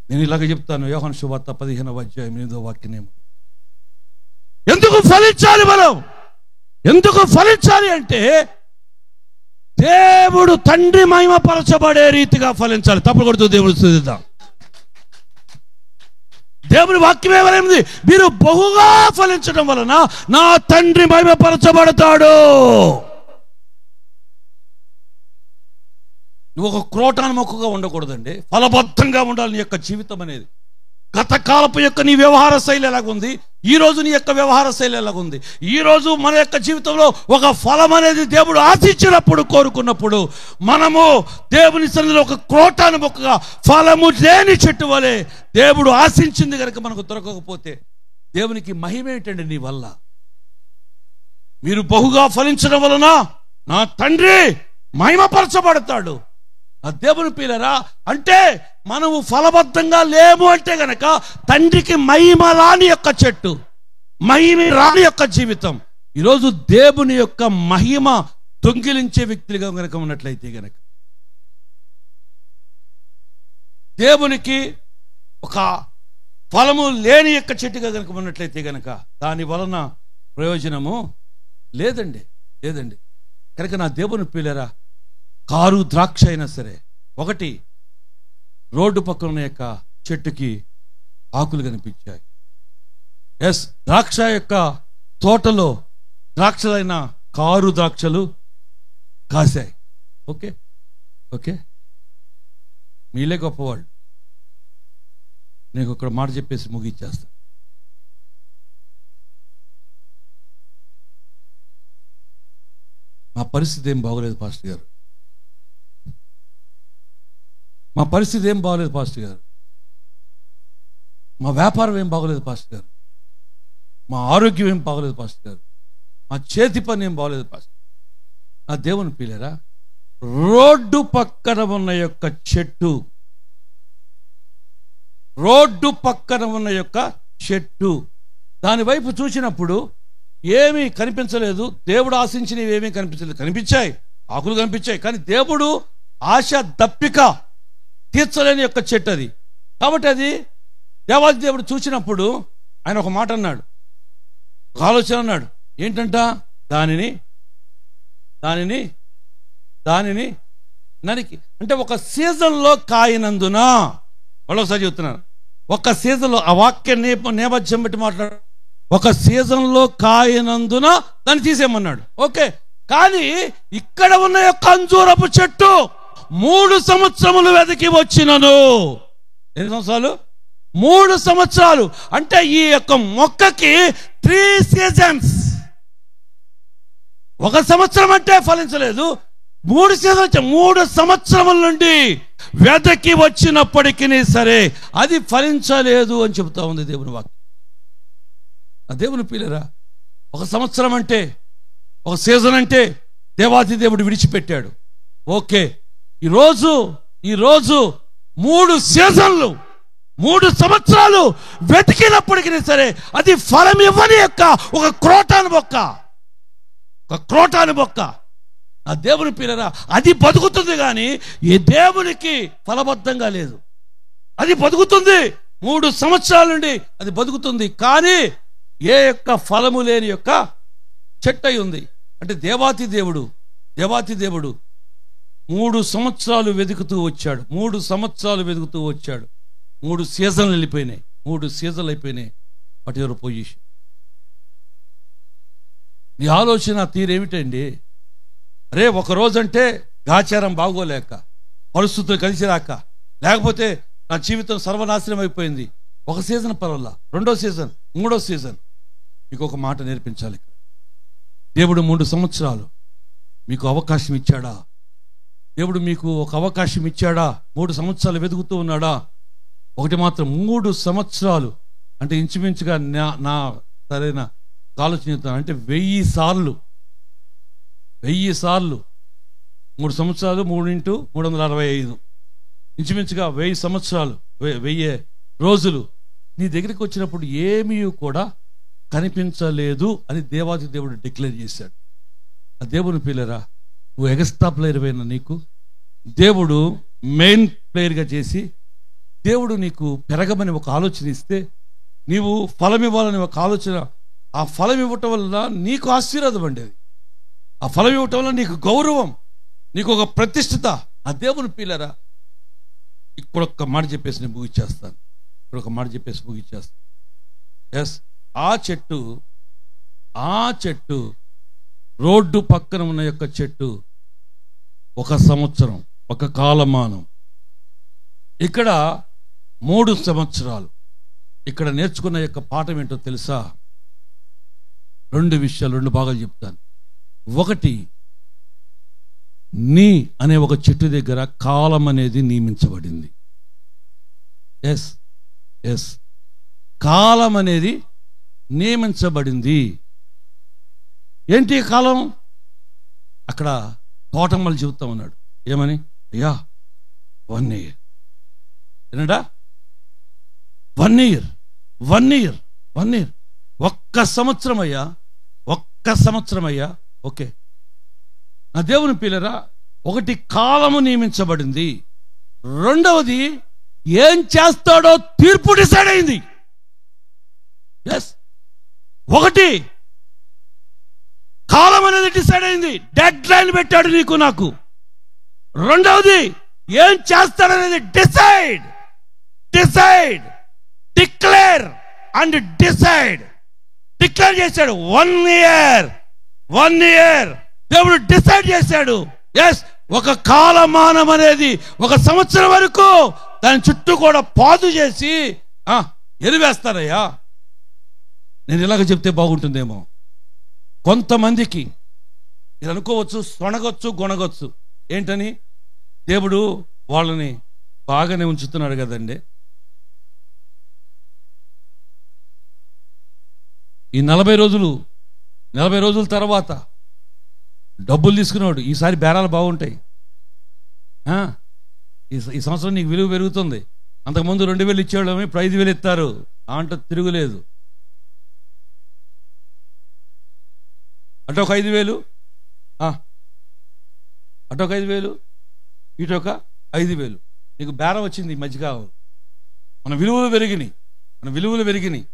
నేను ఇలాగ చెప్తాను, యోహాను సువార్త 15:8 ఎందుకు ఫలించాలి మనం? ఎందుకు ఫలించాలి అంటే దేవుడు తండ్రి మహిమపరచబడే రీతిగా ఫలించాలి. తప్పుడు కొడుతూ దేవుడు స్తుతిద్దాం. దేవుని వాక్యం ఏమనేది? మీరు బహుగా ఫలించడం వలన నా తండ్రి మహిమపరచబడతాడు. నువ్వు ఒక క్రోటాన్ మొక్కగా ఉండకూడదండి, ఫలబద్ధంగా ఉండాలి నీ యొక్క జీవితం అనేది. గతకాలపు యొక్క నీ వ్యవహార శైలి ఎలాగుంది, ఈ రోజు నీ యొక్క వ్యవహార శైలి ఎలాగుంది? ఈ రోజు మన యొక్క జీవితంలో ఒక ఫలం అనేది దేవుడు ఆశించినప్పుడు, కోరుకున్నప్పుడు మనము దేవుని సన్నిధిలో ఒక క్రోటాన్ మొక్కగా ఫలము లేని చెట్టు వలె దేవుడు ఆశించింది కనుక మనకు దొరకకపోతే దేవునికి మహిమ ఏంటండి నీ వల్ల? మీరు బహుగా ఫలించడం వలన నా తండ్రి మహిమపరచబడతాడు. ఆ దేవుని పిల్లరా, అంటే మనము ఫలబద్ధంగా లేము అంటే గనక తండ్రికి మహిమ రాని యొక్క చెట్టు, మహిమ రాని యొక్క జీవితం. ఈరోజు దేవుని యొక్క మహిమ దొంగిలించే వ్యక్తులుగా గనక ఉన్నట్లయితే గనక, దేవునికి ఒక ఫలము లేని యొక్క చెట్టుగా గనక ఉన్నట్లయితే గనక దాని వలన ప్రయోజనము లేదండి. కనుక నా దేవుని పిల్లరా, కారు ద్రాక్ష అయినా సరే, ఒకటి రోడ్డు పక్కన ఉన్న యొక్క చెట్టుకి ఆకులు కనిపించాయి. ఎస్, ద్రాక్ష యొక్క తోటలో ద్రాక్షలైన కారు ద్రాక్షలు కాశాయి. ఓకే, మీలే గొప్పవాళ్ళు. నీకు ఒక మాట చెప్పేసి ముగిచ్చేస్తా. మా పరిస్థితి ఏం బాగోలేదు పాస్టర్ గారు, మా పరిస్థితి ఏం బాగోలేదు పాస్టర్ గారు, మా వ్యాపారం ఏం బాగోలేదు పాస్టర్ గారు, మా ఆరోగ్యం ఏం బాగోలేదు పాస్టర్ గారు, మా చేతి పని ఏం బాగోలేదు పాస్టర్. నా దేవుని పిల్లరా, రోడ్డు పక్కన ఉన్న యొక్క చెట్టు, రోడ్డు పక్కన ఉన్న యొక్క చెట్టు దాని వైపు చూసినప్పుడు ఏమీ కనిపించలేదు. దేవుడు ఆశించినవి ఏమీ కనిపించలేదు. కనిపించాయి, ఆకులు కనిపించాయి, కానీ దేవుడు ఆశ దప్పిక తీర్చలేని యొక్క చెట్టు అది. కాబట్టి అది దేవాది దేవుడు చూసినప్పుడు ఆయన ఒక మాట అన్నాడు, ఒక ఆలోచన అన్నాడు. ఏంటంట? దానిని నరికి, అంటే ఒక సీజన్లో కాయనందున, మళ్ళొకసారి చెప్తున్నాను, ఒక సీజన్లో, ఆ వాక్య నేపథ్యం బట్టి మాట్లాడు, ఒక సీజన్లో కాయనందున దాన్ని తీసేయమన్నాడు. ఓకే, కానీ ఇక్కడ ఉన్న యొక్క అంజూరపు చెట్టు 3 సంవత్సరములు వెతికి వచ్చినను. ఎన్ని సంవత్సరాలు? 3 సంవత్సరాలు. అంటే ఈ యొక్క మొక్కకి 3 సీజన్స్. 1 సంవత్సరం అంటే ఫలించలేదు, 3 సీజన్స్, 3 సంవత్సరముల నుండి వెతికి వచ్చినప్పటికీ సరే అది ఫలించలేదు అని చెబుతా ఉంది దేవుని వాక్యం. ఆ దేవుని పిల్లరా, 1 సంవత్సరం అంటే, 1 సీజన్ అంటే దేవాది దేవుడు విడిచిపెట్టాడు. ఓకే, ఈరోజు ఈరోజు 3 సీజన్లు 3 సంవత్సరాలు వెతికినప్పటికీ సరే అది ఫలం ఇవ్వని యొక్క ఒక క్రోటాను బొక్క. ఆ దేవుని పిల్లరా, అది బతుకుతుంది కానీ ఈ దేవునికి ఫలబద్ధంగా లేదు. అది బతుకుతుంది 3 సంవత్సరాల నుండి అది బతుకుతుంది, కానీ ఏ యొక్క ఫలము లేని యొక్క చెట్టు అయి ఉంది. అంటే దేవాతి దేవుడు 3 సంవత్సరాలు వెతుకుతూ వచ్చాడు. 3 సంవత్సరాలు వెతుకుతూ వచ్చాడు. 3 సీజన్లు వెళ్ళిపోయినాయి. 3 సీజన్లు అయిపోయినాయి. What your position? నీ ఆలోచన తీరేమిటండి? అరే, ఒక రోజంటే గాచారం బాగోలేక, పరిస్థితులు కలిసి రాక, లేకపోతే నా జీవితం సర్వనాశనం అయిపోయింది. ఒక సీజన్ పర్వాలా, 2వ సీజన్, 3వ సీజన్. మీకు ఒక మాట నేర్పించాలి. దేవుడు 3 సంవత్సరాలు మీకు అవకాశం ఇచ్చాడా? దేవుడు మీకు ఒక అవకాశం ఇచ్చాడా? 3 సంవత్సరాలు వెతుకుతూ ఉన్నాడా? ఒకటి మాత్రం, 3 సంవత్సరాలు అంటే ఇంచుమించుగా నా సరైన ఆలోచన అంటే 1000 సార్లు 3 సంవత్సరాలు 3 × 365 ఇంచుమించుగా 1000 సంవత్సరాలు, 1000 రోజులు నీ దగ్గరికి వచ్చినప్పుడు ఏమీ కూడా కనిపించలేదు అని దేవాది దేవుడు డిక్లేర్ చేశాడు. ఆ దేవుని పిల్లరా, నువ్వు ఎగస్ట్రా ప్లేయర్ అయినా నీకు దేవుడు మెయిన్ ప్లేయర్గా చేసి, దేవుడు నీకు పెరగమని ఒక ఆలోచన ఇస్తే, నీవు ఫలం ఇవ్వాలని ఒక ఆలోచన, ఆ ఫలం ఇవ్వటం వల్ల నీకు ఆశీర్వాదం అండి. అది ఆ ఫలం ఇవ్వటం వల్ల నీకు గౌరవం, నీకు ఒక ప్రతిష్ఠిత. ఆ దేవుని పిల్లరా, ఇప్పుడు ఒక్క మాట చెప్పేసి నేను ముగిచ్చేస్తాను. ఎస్, ఆ చెట్టు రోడ్డు పక్కన ఉన్న యొక్క చెట్టు 1 సంవత్సరం, ఒక కాలమానం. ఇక్కడ 3 సంవత్సరాలు. ఇక్కడ నేర్చుకున్న యొక్క పాఠం ఏంటో తెలుసా? 2 విషయాలు, 2 భాగాలు చెప్తాను. ఒకటి, నీ అనే ఒక చెట్టు దగ్గర కాలం అనేది నియమించబడింది. ఎస్, కాలం అనేది నియమించబడింది. ఏంటి కాలం? అక్కడ తోటమ్మలు చెబుతా ఉన్నాడు. ఏమని? అయ్యా 1 year. ఏనడా? 1 year. 1 సంవత్సరం అయ్యా, 1 సంవత్సరం అయ్యా. ఓకే, నా దేవుని పిల్లరా, ఒకటి కాలము నియమించబడింది. రెండవది ఏం చేస్తాడో తీర్పు డిసైడ్ అయింది. ఒకటి కాలం అనేది డిసైడ్ అయింది, డెడ్ లైన్ పెట్టాడు నీకు నాకు. రెండవది ఏం చేస్తాడనేది decide, declare and decide. Declare చేశాడు 1 year. దేవుడు డిసైడ్ చేశాడు. ఒక కాలమానం అనేది 1 సంవత్సరం వరకు దాని చుట్టూ కూడా పాదు చేసి ఎరివేస్తారయ్యా. నేను ఇలాగ చెప్తే బాగుంటుందేమో. కొంతమందికి మీరు అనుకోవచ్చు, సొనగొచ్చు, గొనగొచ్చు. ఏంటని? దేవుడు వాళ్ళని బాగానే ఉంచుతున్నాడు కదండి. ఈ 40 రోజుల తర్వాత డబ్బులు తీసుకున్నాడు. ఈసారి బేరాలు బాగుంటాయి. ఈ సంవత్సరం నీకు విలువ పెరుగుతుంది. అంతకుముందు 2000 ఇచ్చేవాళ్ళని ఇప్పుడు 5000 ఇస్తారు. అంట తిరుగులేదు. అటు ఒక 5000, అటు ఒక 5000, ఇటు ఒక 5000. నీకు బేరం వచ్చింది ఈ మధ్యకాలం. మన విలువలు పెరిగినాయి.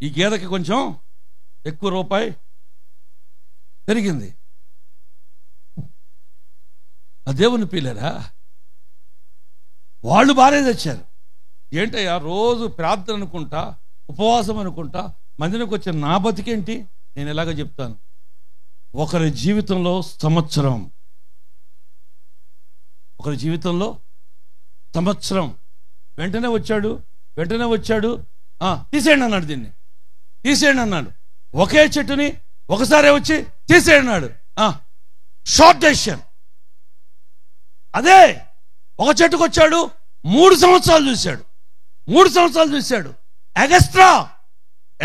ఈ గేదెకి కొంచెం ఎక్కువ రూపాయి పెరిగింది. ఆ దేవుని పిల్లరా, వాళ్ళు బారే తెచ్చారు. ఏంటయ్యా రోజు ప్రార్థన అనుకుంటా, ఉపవాసం అనుకుంటా మందినికి వచ్చే నా బతికేంటి? నేను ఎలాగో చెప్తాను. ఒకరి జీవితంలో సంవత్సరం, వెంటనే వచ్చాడు. తీసేయండి అన్నాడు, దీన్ని తీసేయండి అన్నాడు. ఒకే చెట్టుని ఒకసారి వచ్చి తీసేయండి అన్నాడు. Short decision. అదే ఒక చెట్టుకు వచ్చాడు, 3 సంవత్సరాలు చూశాడు.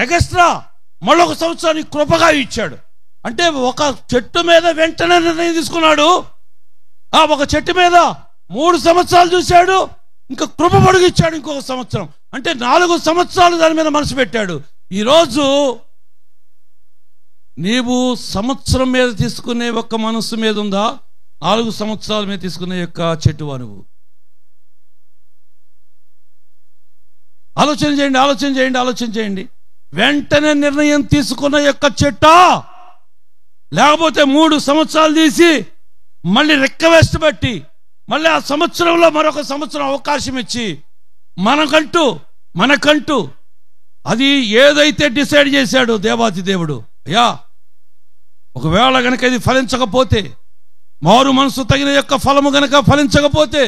ఎగస్ట్రా మళ్ళీ 1 సంవత్సరాన్ని కృపగా ఇచ్చాడు. అంటే ఒక చెట్టు మీద వెంటనే నిర్ణయం తీసుకున్నాడు. ఒక చెట్టు మీద 3 సంవత్సరాలు చూశాడు, ఇంకా కృప పొడిగిచ్చాడు ఇంకొక సంవత్సరం. అంటే 4 సంవత్సరాలు దాని మీద మనసు పెట్టాడు. ఈరోజు నీవు సంవత్సరం మీద తీసుకునే ఒక్క మనస్సు మీద ఉందా, 4 సంవత్సరాల మీద తీసుకునే యొక్క చెట్టువా నువ్వు? ఆలోచన చేయండి. వెంటనే నిర్ణయం తీసుకున్న యొక్క చెట్టా, లేకపోతే 3 సంవత్సరాలు తీసి మళ్ళీ రిక్వెస్ట్ బట్టి మళ్ళీ ఆ సంవత్సరంలో మరొక సంవత్సరం అవకాశం ఇచ్చి మనకంటూ అది ఏదైతే డిసైడ్ చేశాడో దేవాతి దేవుడు, అయ్యా ఒకవేళ గనక ఇది ఫలించకపోతే, మారు మనసు తగిన యొక్క ఫలము గనక ఫలించకపోతే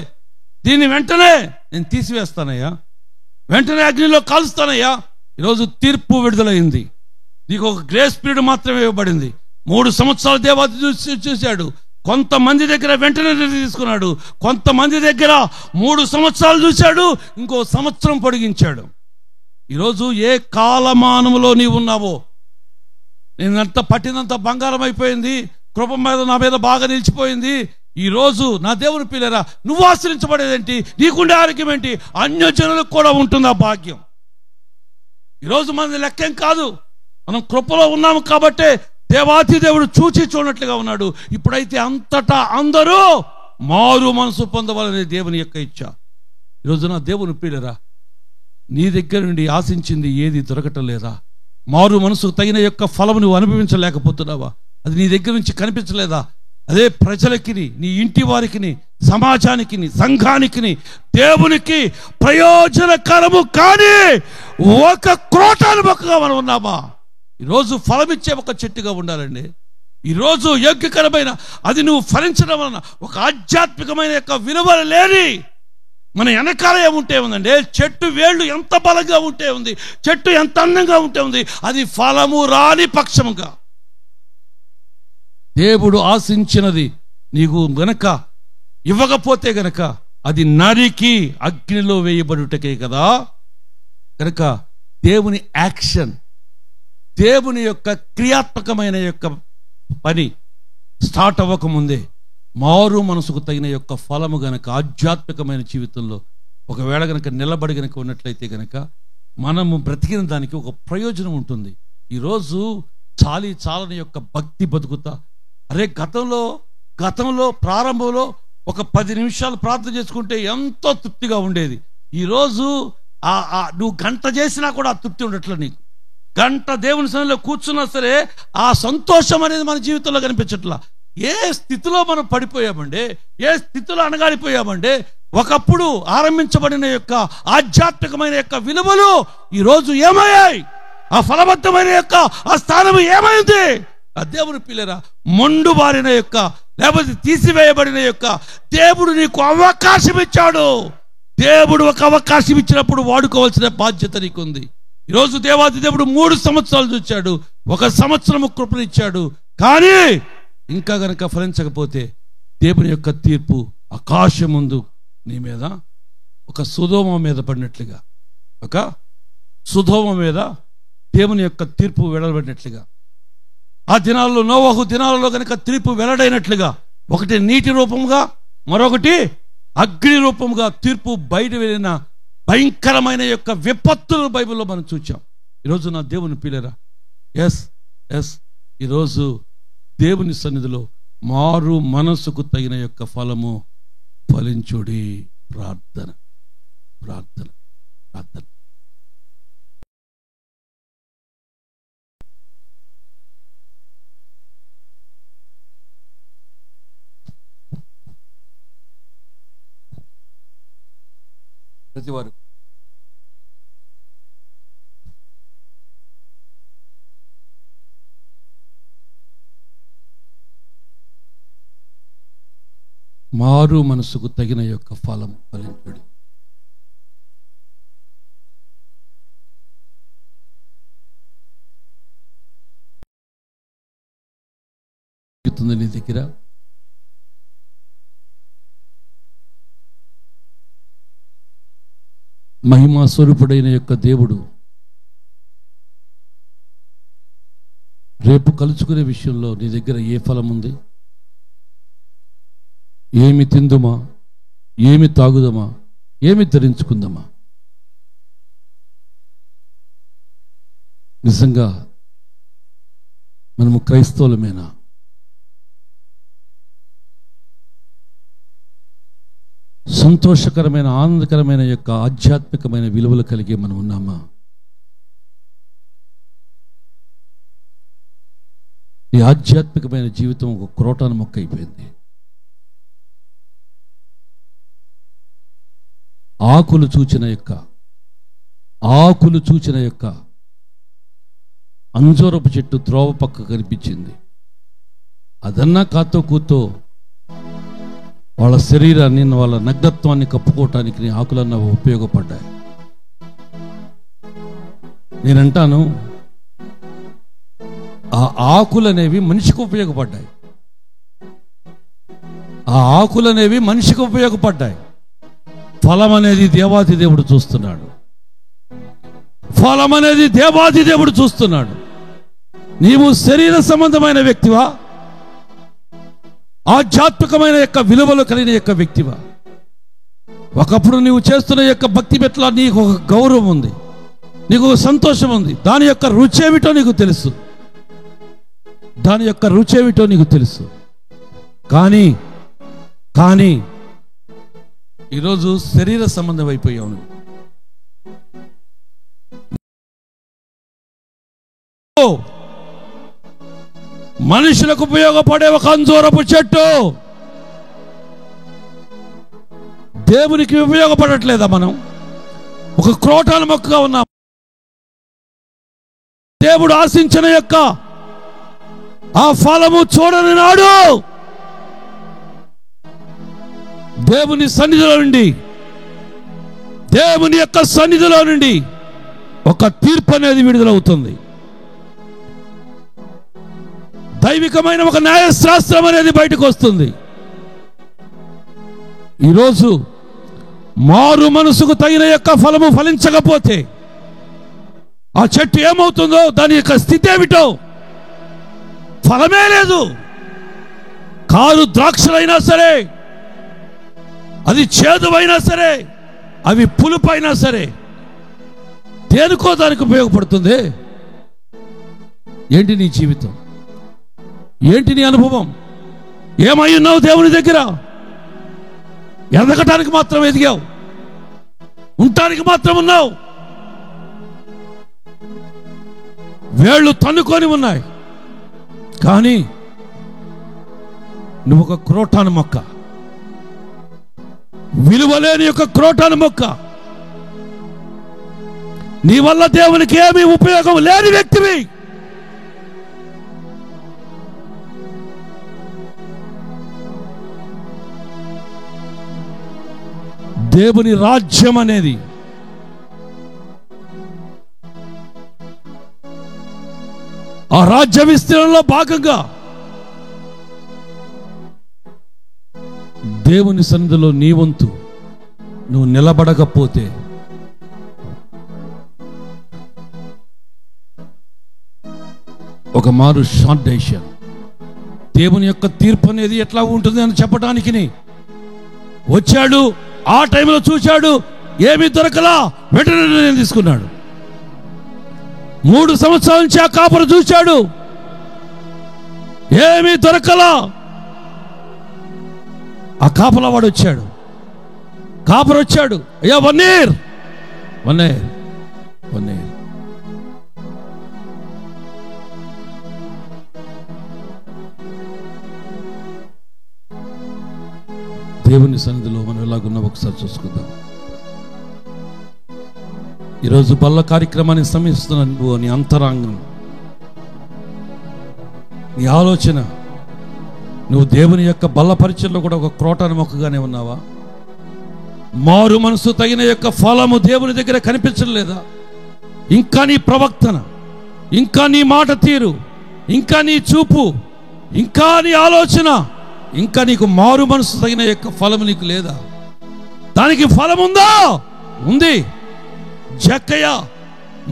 దీన్ని వెంటనే నేను తీసివేస్తానయ్యా, వెంటనే అగ్నిలో కాలుస్తానయ్యా. ఈరోజు తీర్పు విడుదలైంది. నీకు ఒక గ్రేస్ పీరియడ్ మాత్రమే ఇవ్వబడింది. 3 సంవత్సరాలు దేవాతి చూశాడు. కొంతమంది దగ్గర వెంటనే తీసుకున్నాడు, కొంతమంది దగ్గర 3 సంవత్సరాలు చూశాడు, ఇంకో సంవత్సరం పొడిగించాడు. ఈరోజు ఏ కాలమానములో నీవు ఉన్నావో, నేనంత పట్టినంత బంగారం అయిపోయింది, కృప మీద నా మీద బాగా నిలిచిపోయింది. ఈరోజు నా దేవుని పిల్లరా, నువ్వు ఆశ్రయించబడేదేంటి, నీకుండే ఆరోగ్యం ఏంటి, అన్యజనులకు కూడా ఉంటుంది ఆ భాగ్యం. ఈరోజు మనది లెక్కేం కాదు, మనం కృపలో ఉన్నాము కాబట్టే దేవాతి దేవుడు చూచి చూడనట్లుగా ఉన్నాడు. ఇప్పుడైతే అంతటా అందరూ మారు మనసు పొందవాలనే దేవుని యొక్క ఇచ్చ. ఈరోజు నా దేవుని పిల్లరా, నీ దగ్గర నుండి ఆశించింది ఏది దొరకటం లేదా? మారు మనసుకు తగిన యొక్క ఫలము నువ్వు అనుభవించలేకపోతున్నావా? అది నీ దగ్గర నుంచి కనిపించలేదా? అదే ప్రజలకి, నీ ఇంటి వారికి, సమాజానికి, సంఘానికి, దేవునికి ప్రయోజనకరము కానీ ఒక క్రోటాను మొక్కగా మనం ఉన్నామా? ఈరోజు ఫలమిచ్చే ఒక చెట్టుగా ఉండాలండి. ఈరోజు యోగ్యకరమైన అది నువ్వు ఫలించడం వలన ఒక ఆధ్యాత్మికమైన యొక్క విలువ లేని మన వెనకాల ఏముంటే ఉందండి, చెట్టు వేళ్ళు ఎంత బలంగా ఉంటే ఉంది, చెట్టు ఎంత అందంగా ఉంటే ఉంది, అది ఫలము రాని పక్షముగా దేవుడు ఆశించినది నీకు గనక ఇవ్వకపోతే గనక అది నరికి అగ్నిలో వేయబడుటకే కదా. కనుక దేవుని యాక్షన్, దేవుని యొక్క క్రియాత్మకమైన యొక్క పని స్టార్ట్ అవ్వకముందే మారు మనసుకు తగిన యొక్క ఫలము గనక ఆధ్యాత్మికమైన జీవితంలో ఒకవేళ గనక నిలబడి గనక ఉన్నట్లయితే గనక మనము బ్రతికిన దానికి ఒక ప్రయోజనం ఉంటుంది. ఈరోజు చాలని యొక్క భక్తి బతుకుతా, అరే గతంలో ప్రారంభంలో ఒక 10 నిమిషాలు ప్రార్థన చేసుకుంటే ఎంతో తృప్తిగా ఉండేది. ఈరోజు నువ్వు గంట చేసినా కూడా ఆ తృప్తి ఉండట్లే. నీకు గంట దేవుని సన్నిధిలో కూర్చున్నా సరే ఆ సంతోషం అనేది మన జీవితంలో కనిపించట్లా. ఏ స్థితిలో మనం పడిపోయామండి, ఏ స్థితిలో అణగారిపోయామండి. ఒకప్పుడు ఆరంభించబడిన యొక్క ఆధ్యాత్మికమైన యొక్క విలువలు ఈరోజు ఏమయ్యాయి? ఆ ఫలబద్ధమైన యొక్క ఆ స్థానం ఏమైంది? ఆ దేవుని పిల్లరా, మొండు బారిన యొక్క లేకపోతే తీసివేయబడిన యొక్క దేవుడు నీకు అవకాశం ఇచ్చాడు. దేవుడు ఒక అవకాశం ఇచ్చినప్పుడు వాడుకోవాల్సిన బాధ్యత నీకుంది. ఈరోజు దేవాది దేవుడు 3 సంవత్సరాలు చూచాడు, 1 సంవత్సరము కృపనిచ్చాడు. కానీ ఇంకా గనక ఫలించకపోతే దేవుని యొక్క తీర్పు ఆకాశం ముందు నీ మీద ఒక సుధోమ మీద పడినట్లుగా, ఒక సుధోమ మీద దేవుని యొక్క తీర్పు వెడలబడినట్లుగా, ఆ దినాల్లో నోవహు దినాలలో కనుక తీర్పు వెల్లడైనట్లుగా, ఒకటి నీటి రూపంగా, మరొకటి అగ్ని రూపంగా తీర్పు బయట వెళ్ళిన భయంకరమైన యొక్క విపత్తులు బైబిల్లో మనం చూచాం. ఈరోజు నా దేవుని పిల్లరా, ఎస్ ఈరోజు దేవుని సన్నిధిలో మారు మనసుకు తగిన యొక్క ఫలము ఫలించుడి. ప్రార్థన. ప్రతివారు మారు మనసుకు తగిన యొక్క ఫలం ఫలించుడి. నీ దగ్గర మహిమా స్వరూపుడైన యొక్క దేవుడు రేపు కలుసుకునే విషయంలో నీ దగ్గర ఏ ఫలం ఉంది? ఏమి తిందుమా, ఏమి తాగుదామా, ఏమి ధరించుకుందామా? నిజంగా మనము క్రైస్తవులమేనా? సంతోషకరమైన, ఆనందకరమైన యొక్క ఆధ్యాత్మికమైన విలువలు కలిగి మనం ఉన్నామా? ఈ ఆధ్యాత్మికమైన జీవితం ఒక క్రోటాను మొక్క అయిపోయింది. ఆకులు చూచిన యొక్క అంజూరపు చెట్టు త్రోవ పక్క కనిపించింది. అదన్నా కాతో కూతో వాళ్ళ శరీరాన్ని, వాళ్ళ నగ్నత్వాన్ని కప్పుకోవటానికి నీ ఆకులన్నా ఉపయోగపడ్డాయి. నేనంటాను, ఆ ఆకులనేవి మనిషికి ఉపయోగపడ్డాయి. ఆ ఆకులనేవి మనిషికి ఉపయోగపడ్డాయి. ఫలం అనేది దేవాది దేవుడు చూస్తున్నాడు. ఫలం అనేది దేవాది దేవుడు చూస్తున్నాడు. నీవు శరీర సంబంధమైన వ్యక్తివా, ఆధ్యాత్మికమైన యొక్క విలువలు కలిగిన యొక్క వ్యక్తివా? ఒకప్పుడు నీవు చేస్తున్న యొక్క భక్తి పట్ల నీకు ఒక గౌరవం ఉంది, నీకు ఒక సంతోషం ఉంది. దాని యొక్క రుచేమిటో నీకు తెలుసు, కానీ ఈరోజు శరీర సంబంధం అయిపోయావు. మనుషులకు ఉపయోగపడే ఒక అంజూరపు చెట్టు దేవునికి ఉపయోగపడట్లేదా? మనం ఒక క్రోటాల మొక్కగా ఉన్నాం. దేవుడు ఆశించిన యొక్క ఆ ఫలము చూడని నాడు దేవుని యొక్క సన్నిధిలో నుండి ఒక తీర్పు అనేది విడుదలవుతుంది. దైవికమైన ఒక న్యాయశాస్త్రం అనేది బయటకు వస్తుంది. ఈరోజు మారు మనసుకు తగిన యొక్క ఫలము ఫలించకపోతే ఆ చెట్టు ఏమవుతుందో, దాని యొక్క స్థితి ఏమిటో, ఫలమే లేదు. కారు ద్రాక్షలైనా సరే, అది చేదువైనా సరే, అవి పులుపైనా సరే, దేనికో దానికి ఉపయోగపడుతుంది. ఏంటి నీ జీవితం? ఏంటి నీ అనుభవం? ఏమై ఉన్నావు దేవుని దగ్గర? ఎదగటానికి మాత్రం ఎదిగావు, ఉండటానికి మాత్రం ఉన్నావు. వేళ్ళు తన్నుకొని ఉన్నాయి, కానీ నువ్వు ఒక క్రోటాను మొక్క, విలువలేని యొక్క క్రోటాను మొక్క. నీ వల్ల దేవునికి ఏమీ ఉపయోగం లేని వ్యక్తివి. దేవుని రాజ్యం అనేది ఆ రాజ్య విస్తీర్ణంలో భాగంగా దేవుని సన్నిధిలో నీ వంతు నువ్వు నిలబడకపోతే ఒక మారు షార్ట్ డెసిషన్. దేవుని యొక్క తీర్పు అనేది ఎట్లా ఉంటుంది అని చెప్పడానికి వచ్చాడు. ఆ టైంలో చూశాడు, ఏమీ దొరకలా, వెంటనే నిర్ణయం తీసుకున్నాడు. 3 సంవత్సరాల నుంచి ఆ కాపరు చూశాడు, ఏమీ దొరకలా. ఆ కాపలా వాడు వచ్చాడు, కాపరు వచ్చాడు, అయ్యా 1 year. దేవుని సన్నిధిలో మనం ఎలాగున్నా ఒకసారి చూసుకుందాం. ఈరోజు బల్ల కార్యక్రమాన్ని సమీపిస్తున్న నువ్వు, నీ అంతరంగం, నీ ఆలోచన, నువ్వు దేవుని యొక్క బల్ల పరిచయంలో కూడా ఒక క్రోటాను మొక్కగానే ఉన్నావా? మారు మనసు తగిన యొక్క ఫలము దేవుని దగ్గర కనిపించడం లేదా? ఇంకా నీ ప్రవక్తన, ఇంకా నీ మాట తీరు, ఇంకా నీ చూపు, ఇంకా నీ ఆలోచన, ఇంకా నీకు మారు మనసు తగిన యొక్క ఫలము నీకు లేదా? దానికి ఫలం ఉందా? ఉంది. జక్కయ్య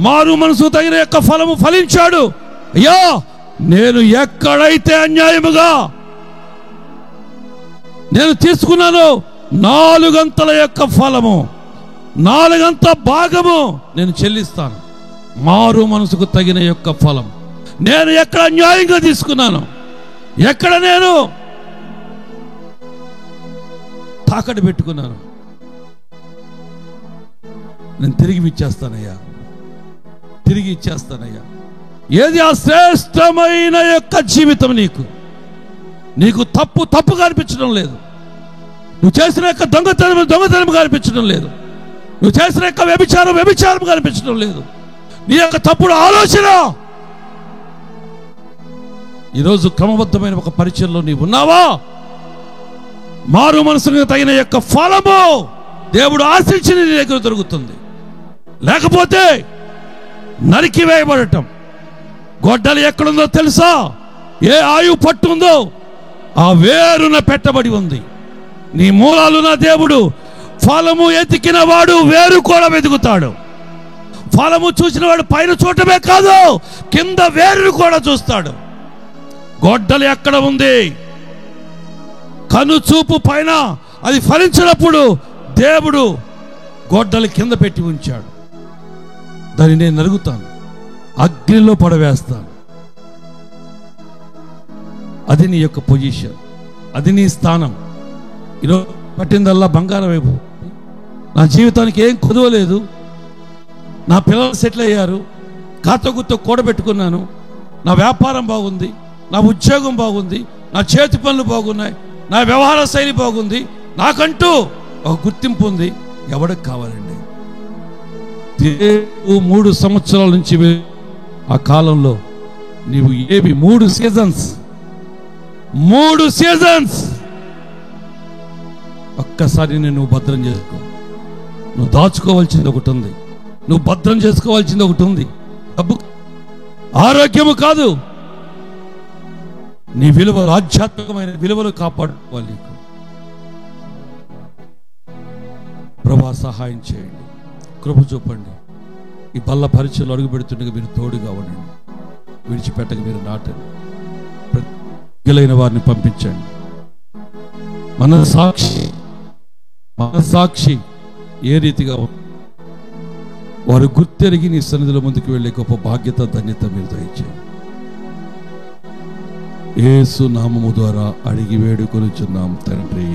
మారు మనసు తగిన యొక్క ఫలము ఫలించాడు. అయ్యా, నేను ఎక్కడైతే అన్యాయముగా నేను తీసుకున్నానో 4 యొక్క ఫలము, 4 భాగము నేను చెల్లిస్తాను. మారు మనసుకు తగిన యొక్క ఫలం. నేను ఎక్కడ న్యాయంగా తీసుకున్నాను, ఎక్కడ నేను తాకట్టు పెట్టుకున్నాను, నేను తిరిగి ఇచ్చేస్తానయ్యా, తిరిగి ఇచ్చేస్తానయ్యా. ఏది ఆ శ్రేష్టమైన యొక్క జీవితం? నీకు తప్పుగా అనిపించడం లేదు. నువ్వు చేసిన యొక్క దొంగతనం అనిపించడం లేదు. నువ్వు చేసిన యొక్క వ్యభిచారం అనిపించడం లేదు. నీ యొక్క తప్పుడు ఆలోచన. ఈరోజు క్రమబద్ధమైన ఒక పరిచయంలో నీవు ఉన్నావా? మారు మనసుకు తగిన యొక్క ఫలము దేవుడు ఆశించి నీ దగ్గర దొరుకుతుంది. లేకపోతే నరికి వేయబడటం. గొడ్డలి ఎక్కడుందో తెలుసా? ఏ ఆయువు పట్టుందో ఆ వేరున పెట్టబడి ఉంది. నీ మూలాలున్న దేవుడు ఫలము ఎతికిన వాడు వేరు కూడా వెతుకుతాడు. ఫలము చూసిన వాడు పైన చూడటమే కాదు, కింద వేరును కూడా చూస్తాడు. గొడ్డలి ఎక్కడ ఉంది? కను చూపు పైన అది ఫలించినప్పుడు దేవుడు గొడ్డలి కింద పెట్టి ఉంచాడు. దాన్ని నేను నరుగుతాను, అగ్నిలో పడవేస్తాను. అది నీ యొక్క పొజిషన్, అది నీ స్థానం. ఈరోజు పట్టిందల్లా బంగారం వైపు. నా జీవితానికి ఏం కుదవలేదు. నా పిల్లలు సెటిల్ అయ్యారు, ఖాతా గుర్తు కూడబెట్టుకున్నాను, నా వ్యాపారం బాగుంది, నా ఉద్యోగం బాగుంది, నా చేతి పనులు బాగున్నాయి, నా వ్యవహార శైలి బాగుంది, నాకంటూ ఒక గుర్తింపు ఉంది. ఎవరికి కావాలండి? 3 సంవత్సరాల నుంచి ఆ కాలంలో నీవు ఏవి 3 సీజన్స్ ఒక్కసారి నువ్వు భద్రం చేసుకో. నువ్వు దాచుకోవాల్సింది ఒకటి ఉంది, నువ్వు భద్రం చేసుకోవాల్సింది ఒకటి ఉంది. డబ్బు, ఆరోగ్యము కాదు, నీ విలువలు, ఆధ్యాత్మికమైన విలువలు కాపాడుకోవాలి. ప్రభా సహాయం చేయండి, కృప చూపండి. ఈ బల్ల పరిచయలు అడుగు పెడుతుండగా మీరు తోడుగా ఉండండి. విడిచిపెట్టక మీరు నాటండి. ప్రతిలైన వారిని పంపించండి. మన సాక్షి ఏ రీతిగా వారు గుర్తెరిగి నీ సన్నిధిలో ముందుకు వెళ్ళే గొప్ప బాధ్యత, ధన్యత మీరు దయచేయండి. యేసు నామము ద్వారా అడిగి వేడుకొనుచున్నాం తండ్రి.